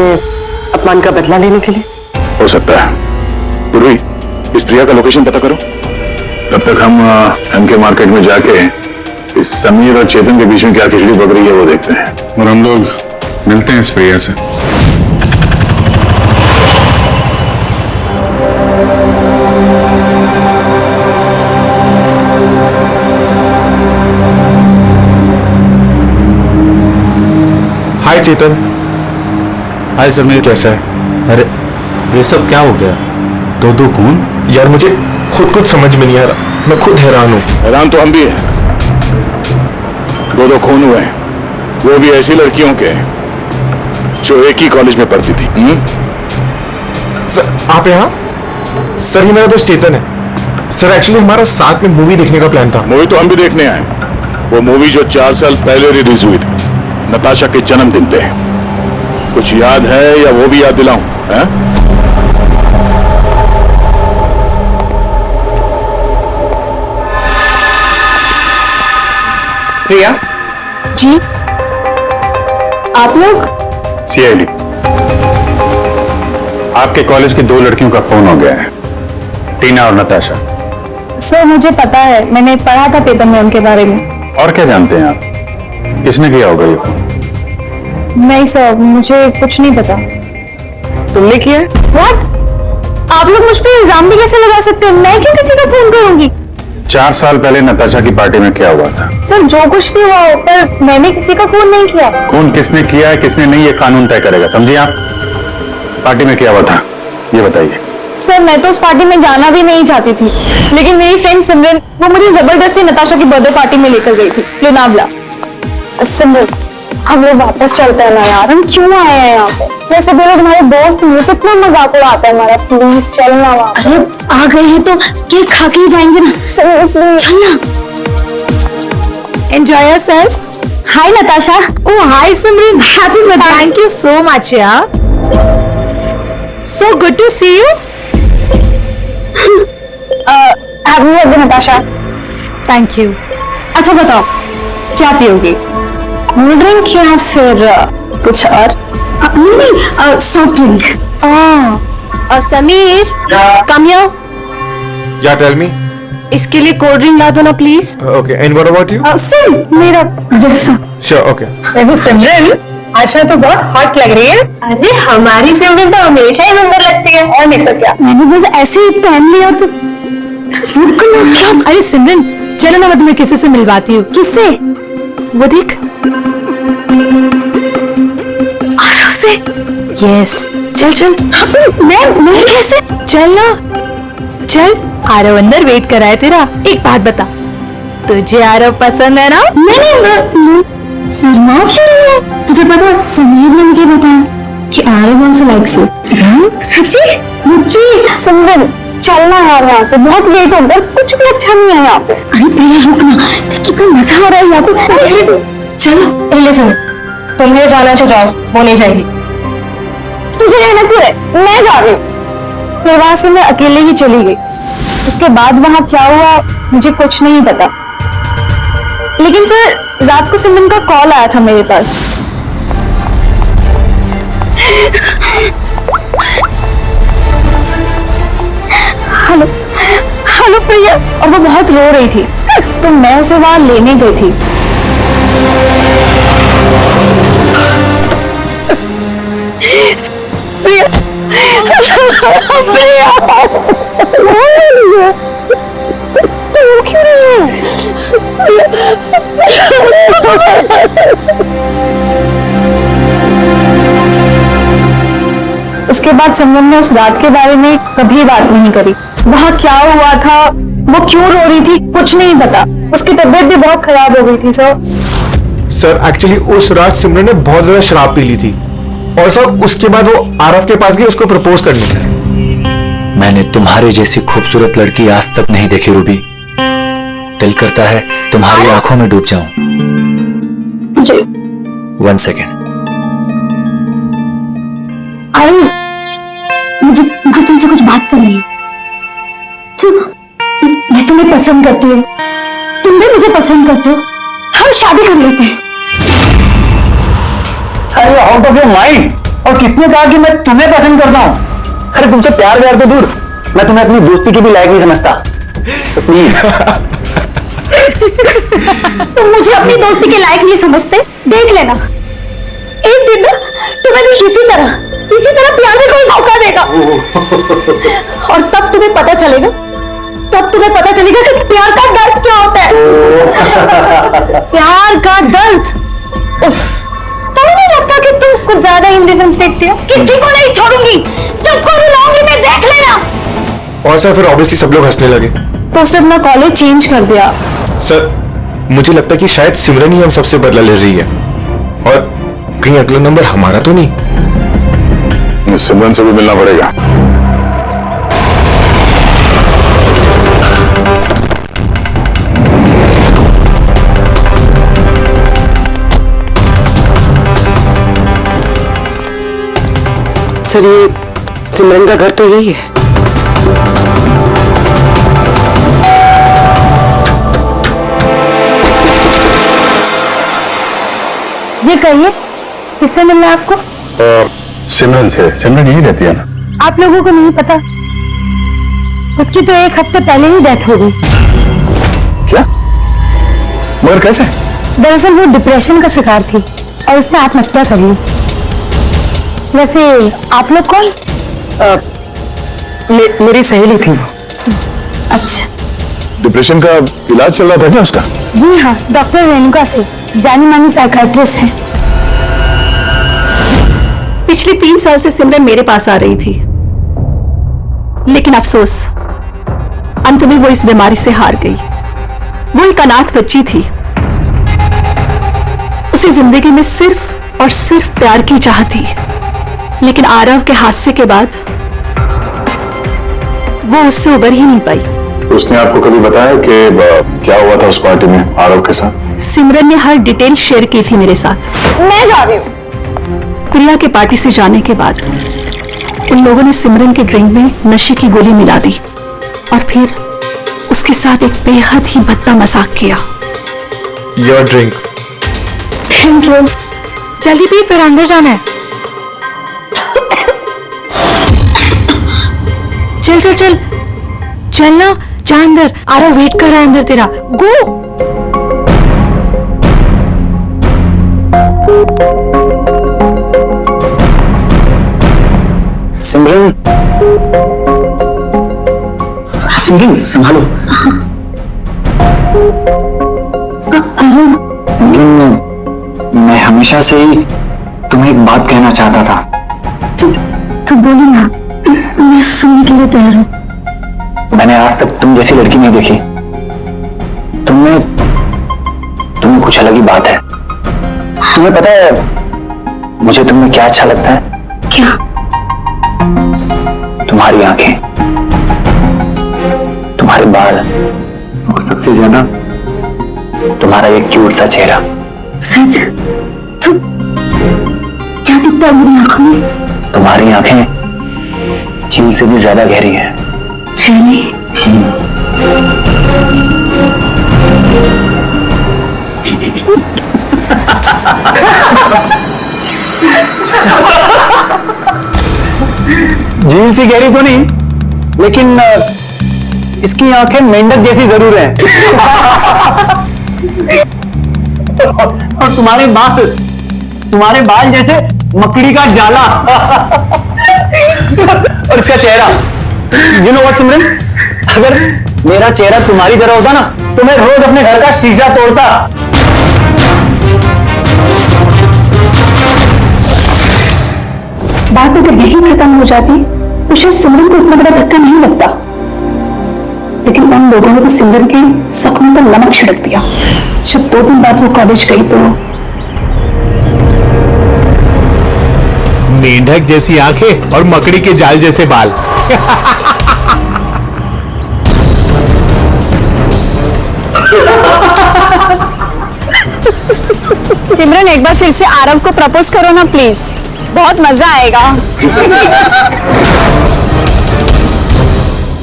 अपमान का बदला लेने के लिए? हो सकता है। पूर्वी, इस प्रिया का लोकेशन पता करो। तब तक हम एमके मार्केट में जाके इस समीर और चेतन के बीच में क्या खिचड़ी पक रही है वो देखते हैं। और हम लोग मिलते हैं इस प्रिया से। हाय चेतन। हाय समीर, कैसा है? अरे ये सब क्या हो गया? दो खून? यार मुझे खुद कुछ समझ में नहीं आ रहा, मैं खुद हैरान हूँ। हैरान तो हम भी हैं। दो खून हुए हैं, वो भी ऐसी लड़कियों के जो एक ही कॉलेज में पढ़ती थी। सर आप यहाँ? सर ये मेरा दोस्त चेतन है। सर एक्चुअली हमारा साथ में मूवी देखने का प्लान था। मूवी तो हम भी देखने आए। वो मूवी जो 4 साल पहले रिलीज हुई थी, नताशा के जन्मदिन पे। कुछ याद है या वो भी याद दिलाऊं? प्रिया जी आप लोग? सीआईडी, आपके कॉलेज की 2 लड़कियों का खून हो गया है, टीना और नताशा। सर मुझे पता है, मैंने पढ़ा था पेपर में उनके बारे में। और क्या जानते हैं आप? किसने किया होगा ये खून? नहीं सर, मुझे कुछ नहीं पता। तुमने किया? What? आप लोग मुझ पे इल्जाम भी कैसे लगा सकते हैं? मैं क्यों किसी का खून करूंगी? 4 साल पहले नताशा की पार्टी में क्या हुआ था? सर जो कुछ भी हुआ हो, पर मैंने किसी का खून नहीं किया। खून किसने किया है किसने नहीं, ये कानून तय करेगा, समझिए आप? पार्टी में क्या हुआ था ये बताइए। सर मैं तो उस पार्टी में जाना भी नहीं चाहती थी, लेकिन मेरी फ्रेंड सिमरन वो मुझे जबरदस्ती नताशा की बर्थडे पार्टी में लेकर गई थी, लोनावला। सिमरन हम लोग वापस चलते हैं ना यार, हम क्यों आए हैं यहाँ पे? वैसे भी तुम्हारे दोस्त हैं, कितना मजाक उड़ाता है हमारा, प्लीज चलना। अरे आ गए हैं तो केक खा के ही जाएंगे ना। चलना। Enjoy yourself. Hi Natasha. Oh hi Simran, happy birthday. Thank you so much यार, so good to see you. Happy birthday Natasha. Thank you. अच्छा बताओ क्या पियोगे, कोल्ड ड्रिंक या फिर कुछ और? नहीं, soft drink. Sameer come here. या टेल मी। इसके लिए कोल्ड ड्रिंक ला दो ना please. Okay, and what about you? Same मेरा जैसा। Sure, okay. वैसे सिमरन आशा तो बहुत हॉट लग रही है। अरे हमारी सिमरन तो हमेशा ही सुंदर लगती है, और नहीं तो क्या। मैंने बस ऐसे ही पहन लिया तो। अरे सिमरन चलो ना, मैं तुम्हें किसी से मिलवाती हूँ। किससे? वो देख आरव से। यस चल चल। मैं कैसे? चल ना चल, आरव अंदर वेट कर रहा है तेरा। एक बात बता, तुझे आरव पसंद है ना? नहीं शर्मा क्यों रही है? तुझे पता है समीर ने मुझे बताया कि आरव आल्सो लाइक्स यू। सच्ची? मुझे सिमरन चलना यार यहाँ से, बहुत लेट हो गया, कुछ भी अच्छा नहीं है यहाँ पे। अरे प्रिया रुकना, कितना मजा आ रहा है यहाँ पे। चलो पहले सुन, तुम्हें जाना तो जाओ, वो नहीं जाएगी। तुझे रहना क्यों है? मैं जा रही हूँ। फिर वहां से मैं अकेले ही चली गई। उसके बाद वहां क्या हुआ मुझे कुछ नहीं पता, लेकिन सर रात को सिमरन का कॉल आया था मेरे पास। हेलो हेलो प्रिया, और वो बहुत रो रही थी, तो मैं उसे वहां लेने गई थी। प्रिया प्रिया क्यों रही है? उसके बाद सिमरन ने उस रात के बारे में कभी बात नहीं करी। वहाँ क्या हुआ था, वो क्यों रो रही थी, कुछ नहीं पता। उसकी तबीयत भी बहुत खराब हो गई थी सर एक्चुअली उस रात सिमरन ने बहुत ज्यादा शराब पी ली थी, और सर उसके बाद वो आरव के पास गई उसको प्रपोज करने के लिए। मैंने तुम्हारे जैसी खूबसूरत लड़की आज तक नहीं देखी रूबी। दिल करता है तुम्हारी आंखों में डूब जाऊं। 1 सेकेंड। मुझे मुझसे कुछ बात करनी है। मैं तुम्हें पसंद करती हूँ, तुम भी मुझे पसंद करते हो, हम शादी कर लेते हैं। अरे आउट ऑफ योर माइंड। और किसने कहा कि मैं तुम्हें पसंद करता हूँ? अरे तुमसे प्यार व्यार तो दूर, मैं तुम्हें अपनी दोस्ती के भी लायक नहीं समझता। So please। तुम मुझे अपनी दोस्ती के लायक नहीं समझते, देख लेना एक दिन ना तुम्हें भी इसी तरह प्यार में कोई धोखा देगा। और तब तुम्हें पता चलेगा कि प्यार का दर्द क्या होता है। प्यार का दर्द। तुम्हें नहीं लगता कि तुम कुछ ज्यादा हिंदी फिल्म देखती हो? किसी को नहीं छोड़ूंगी, सबको रुलाऊंगी मैं, देख लेना। और सर फिर ऑब्वियसली सब लोग हंसने लगे। तो सर मैं कॉलेज चेंज कर दिया। सर मुझे लगता है कि शायद सिमरन ही हम सबसे बदला ले रही है, और कहीं अगला नंबर हमारा तो नहीं। सिमरन से भी मिलना पड़ेगा। सर ये सिमरन का घर तो यही है। ये कहिए किससे मिलना है आपको? सिमरन से। सिमरन यही रहती है ना? आप लोगों को नहीं पता, उसकी तो 1 हफ्ते पहले ही डेथ हो गई। क्या? मगर कैसे? दरअसल वो डिप्रेशन का शिकार थी और उसने आत्महत्या कर ली। वैसे आप लोग कौन? मेरी सहेली थी वो। अच्छा। डिप्रेशन का इलाज चल रहा था क्या उसका? जी हाँ, डॉक्टर रेणुका से, जानी मानी साइकियाट्रिस्ट है। पिछले 3 साल से सिमरन मेरे पास आ रही थी, लेकिन अफसोस अंत में वो इस बीमारी से हार गई। वो एक अनाथ बच्ची थी, उसे जिंदगी में सिर्फ और सिर्फ प्यार की चाह थी, लेकिन आरव के हादसे के बाद वो उससे उबर ही नहीं पाई। उसने आपको कभी बताया कि क्या हुआ था उस पार्टी में आरव के साथ? सिमरन ने हर डिटेल शेयर की थी मेरे साथ। मैं जा रही हूँ। प्रिया के पार्टी से जाने के बाद उन लोगों ने सिमरन के ड्रिंक में नशे की गोली मिला दी और फिर उसके साथ एक बेहद ही भद्दा मजाक किया। Your drink. Thank you. जल्दी पी, फिर अंदर जाना है। चल चल चल चलना, जा अंदर, आरव वेट कर रहा है अंदर तेरा। गो। सिमरन, सिमरन संभालो। सिमरन, मैं हमेशा से ही तुम्हें एक बात कहना चाहता था। तू बोली ना, मैं सुनने के लिए तैयार हूँ। मैंने आज तक तुम जैसी लड़की नहीं देखी। तुम्हें कुछ अलग ही बात है। तुम्हें पता है मुझे तुममें क्या अच्छा लगता है? क्या? तुम्हारी आंखें, तुम्हारे बाल और सबसे ज्यादा तुम्हारा एक क्यूट सा चेहरा। सच? तू क्या दिखता है मेरी आंखों में? तुम्हारी आंखें झील से भी ज्यादा गहरी हैं। Really? झील सी गहरी तो नहीं, लेकिन इसकी आंखें मेंढक जैसी जरूर हैं। और तुम्हारे बाल जैसे मकड़ी का जाला। और इसका चेहरा, यू नो व्हाट सिमरन, अगर मेरा चेहरा तुम्हारी तरह होता ना तो मैं रोज अपने घर का शीशा तोड़ता। बात अगर यही खत्म हो जाती तो शायद सिमरन को इतना बड़ा धक्का नहीं लगता, लेकिन उन लोगों ने तो सिमरन के सपनों पर नमक छिड़क दिया। जब 2 दिन बाद वो कॉलेज गई तो मेंढक जैसी आंखें और मकड़ी के जाल जैसे बाल। सिमरन एक बार फिर से आरव को प्रपोज करो ना प्लीज, बहुत मजा आएगा।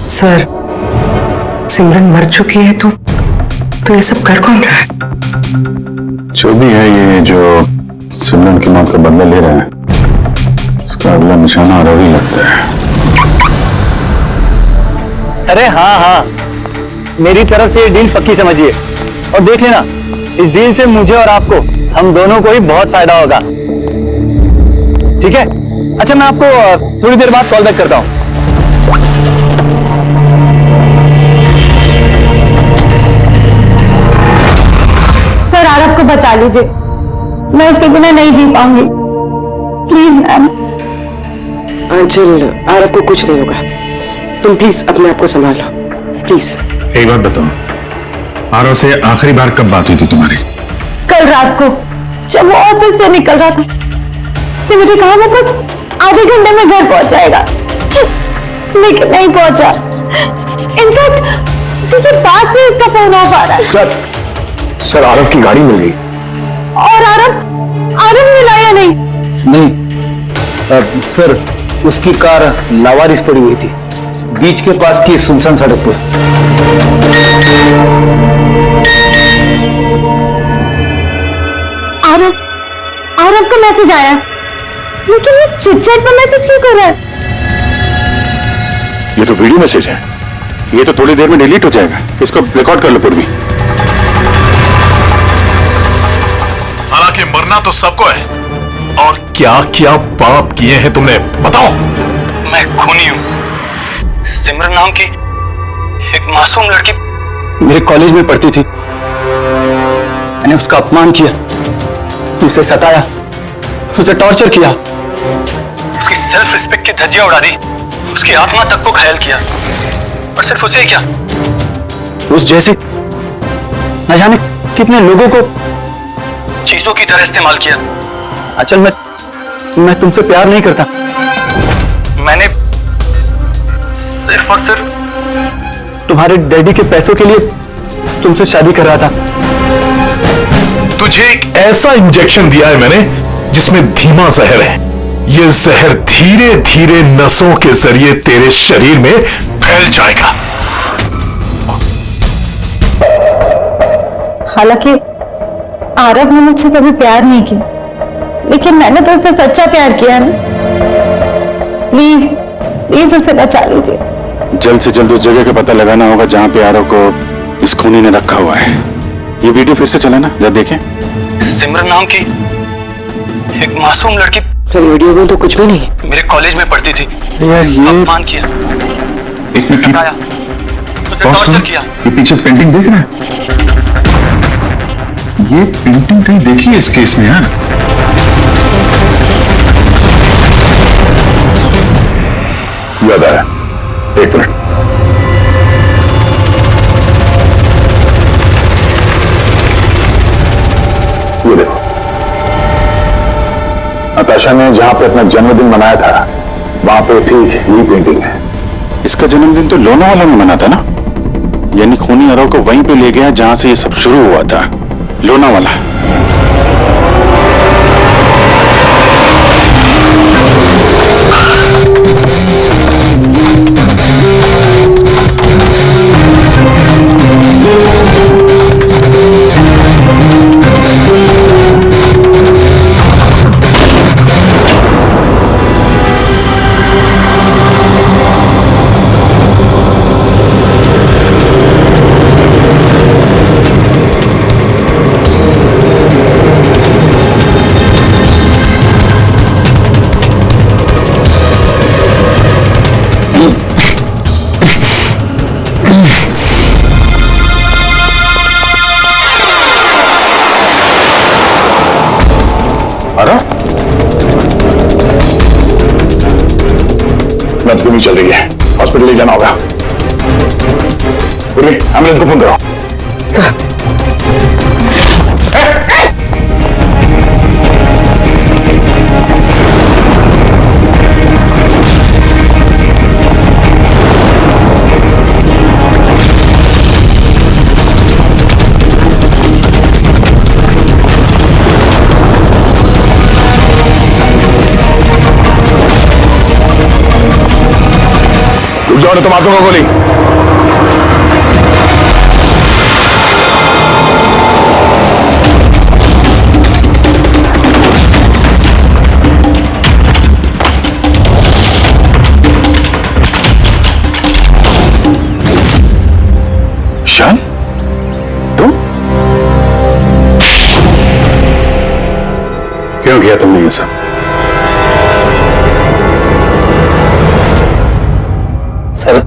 सर, सिमरन मर चुकी है तो ये सब कर कौन रहा है? जो भी है, ये जो सिमरन की मौत का बदला ले रहा है, उसका अगला निशाना आरोही लगता है। अरे हाँ, मेरी तरफ से ये डील पक्की समझिए और देख लेना, इस डील से मुझे और आपको, हम दोनों को ही बहुत फायदा होगा। ठीक है? अच्छा, मैं आपको थोड़ी देर बाद कॉल बैक करता हूं। सर, आरव को बचा लीजिए, मैं उसके बिना नहीं जी पाऊंगी। Please ma'am. अंचल, आरव को कुछ नहीं होगा, तुम प्लीज अपने आप को संभालो, प्लीज। एक बात बताओ, आरव से आखिरी बार कब बात हुई थी तुम्हारी? कल रात को, जब वो ऑफिस से निकल रहा था। उसने मुझे कहा वो बस आधे घंटे में घर पहुंच जाएगा, लेकिन नहीं पहुंचा। इनफैक्ट उसी के बाद से उसका फोन ऑफ आ रहा है। सर, आरव की गाड़ी मिल गई। और आरव मिला या नहीं? नहीं सर, उसकी कार लावारिस पड़ी हुई थी बीच के पास की सुनसान सड़क पर। आरव का मैसेज आया, लेकिन ये चिट-चैट पर मैसेज क्यों कर रहा है? ये तो वीडियो मैसेज है, ये तो थोड़ी देर में डिलीट हो जाएगा। इसको रिकॉर्ड कर लो पूर्वी। हालांकि मरना तो सबको है, और क्या क्या पाप किए हैं तुमने, बताओ। मैं खूनी हूं। सिमरन नाम की एक मासूम लड़की मेरे कॉलेज में पढ़ती थी। मैंने उसका अपमान किया, उसे सताया, उसे टॉर्चर किया, उसकी सेल्फ रिस्पेक्ट की धज्जियां उड़ा दी, उसकी आत्मा तक को घायल किया। और सिर्फ उसे ही क्या, उस जैसे न जाने कितने लोगों को चीजों की तरह इस्तेमाल किया। अचल, मैं तुमसे प्यार नहीं करता। मैंने सिर्फ और सिर्फ तुम्हारे डैडी के पैसों के लिए तुमसे शादी कर रहा था। तुझे एक ऐसा इंजेक्शन दिया है मैंने जिसमें धीमा जहर है। ये जहर धीरे धीरे नसों के जरिए तेरे शरीर में फैल जाएगा। हालांकि आरव ने मुझसे कभी प्यार नहीं किया, लेकिन मैंने तो उससे सच्चा प्यार किया ना। प्लीज प्लीज उसे बचा लीजिए। जल्द से जल्द उस जगह का पता लगाना होगा जहां पे आरव को इस खूनी ने रखा हुआ है। ये वीडियो फिर से चला ना, जरा देखें। सिमरन नाम की एक मासूम लड़की, सर वीडियो में तो कुछ भी नहीं है। मेरे कॉलेज में पढ़ती थी। यार ये अपमान किया, एक मिनट, सताया, उसे टॉर्चर किया। ये पीछे पेंटिंग देख रहे हैं? ये पेंटिंग कहीं देखी है इस केस में यार। याद आया, एक मिनट। ये देखो, नताशा ने जहां पे अपना जन्मदिन मनाया था वहां पे ठीक यही पेंटिंग है। इसका जन्मदिन तो लोनावाला में मना था ना, यानी खूनी आरव को वहीं पे ले गया जहां से ये सब शुरू हुआ था, लोनावाला। नब्ज धीमी चल रही है, हॉस्पिटल ले जाना होगा। एम्बुलेंस को फोन करो। जाओ ना तो मार दूंगा गोली। ईशान, तुम क्यों किया तुमने ये सब? सर,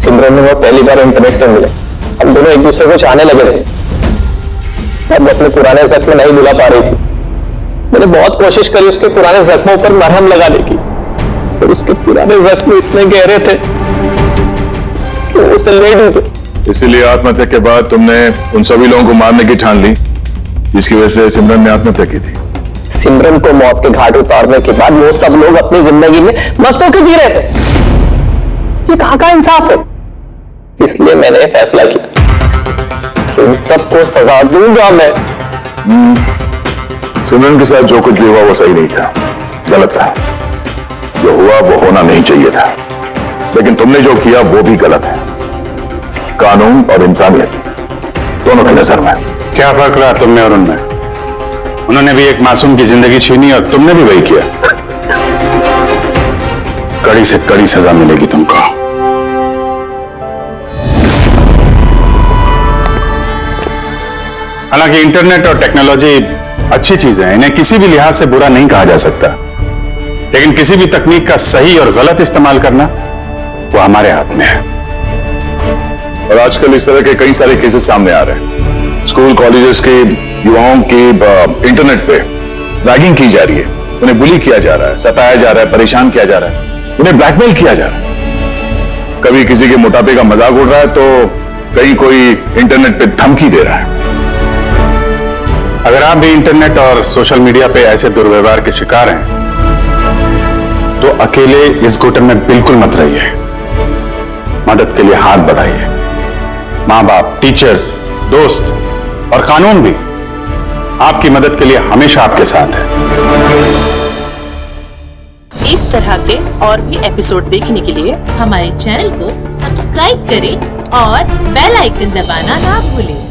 सिमरन ने वो पहली बार इंटरनेट पर मिले, हम दोनों एक दूसरे को चाहने लगे थे। अब अपने पुराने जख्म नहीं भुला पा रही थी। मैंने बहुत कोशिश करी उसके पुराने जख्मों पर मरहम लगाने की, और उसके पुराने जख्म इतने गहरे थे कि वो उसे ले डूबे। इसीलिए आत्महत्या के बाद तुमने उन सभी लोगों को मारने की ठान ली जिसकी वजह से सिमरन ने आत्महत्या की थी। सिमरन को मौत के घाट उतारने के बाद वो सब लोग अपनी जिंदगी में मस्त होकर जी रहे थे। ये कहां का इंसाफ है? इसलिए मैंने फैसला किया कि उन सबको सजा दूंगा मैं। सिमरन के साथ जो कुछ भी हुआ वो सही नहीं था, गलत था। जो हुआ वो होना नहीं चाहिए था, लेकिन तुमने जो किया वो भी गलत है। कानून और इंसानियत दोनों की नजर में क्या फर्क रहा तुमने और उनमें? उन्होंने भी एक मासूम की जिंदगी छीनी और तुमने भी वही किया। कड़ी से कड़ी सजा मिलेगी तुमको। हालांकि इंटरनेट और टेक्नोलॉजी अच्छी चीजें हैं, इन्हें किसी भी लिहाज से बुरा नहीं कहा जा सकता, लेकिन किसी भी तकनीक का सही और गलत इस्तेमाल करना वो हमारे हाथ में है। और आजकल इस तरह के कई सारे केसेस सामने आ रहे हैं। स्कूल कॉलेजेस के युवाओं की इंटरनेट पे रैगिंग की जा रही है, उन्हें बुली किया जा रहा है, सताया जा रहा है, परेशान किया जा रहा है, उन्हें ब्लैकमेल किया जा रहा है। कभी किसी के मोटापे का मजाक उड़ रहा है तो कहीं कोई इंटरनेट पे धमकी दे रहा है। अगर आप भी इंटरनेट और सोशल मीडिया पे ऐसे दुर्व्यवहार के शिकार हैं तो अकेले इस घुटन में बिल्कुल मत रहिए। मदद के लिए हाथ बढ़ाइए। मां बाप, टीचर्स, दोस्त और कानून भी आपकी मदद के लिए हमेशा आपके साथ है। इस तरह के और भी एपिसोड देखने के लिए हमारे चैनल को सब्सक्राइब करें और बेल आइकन दबाना ना भूलें।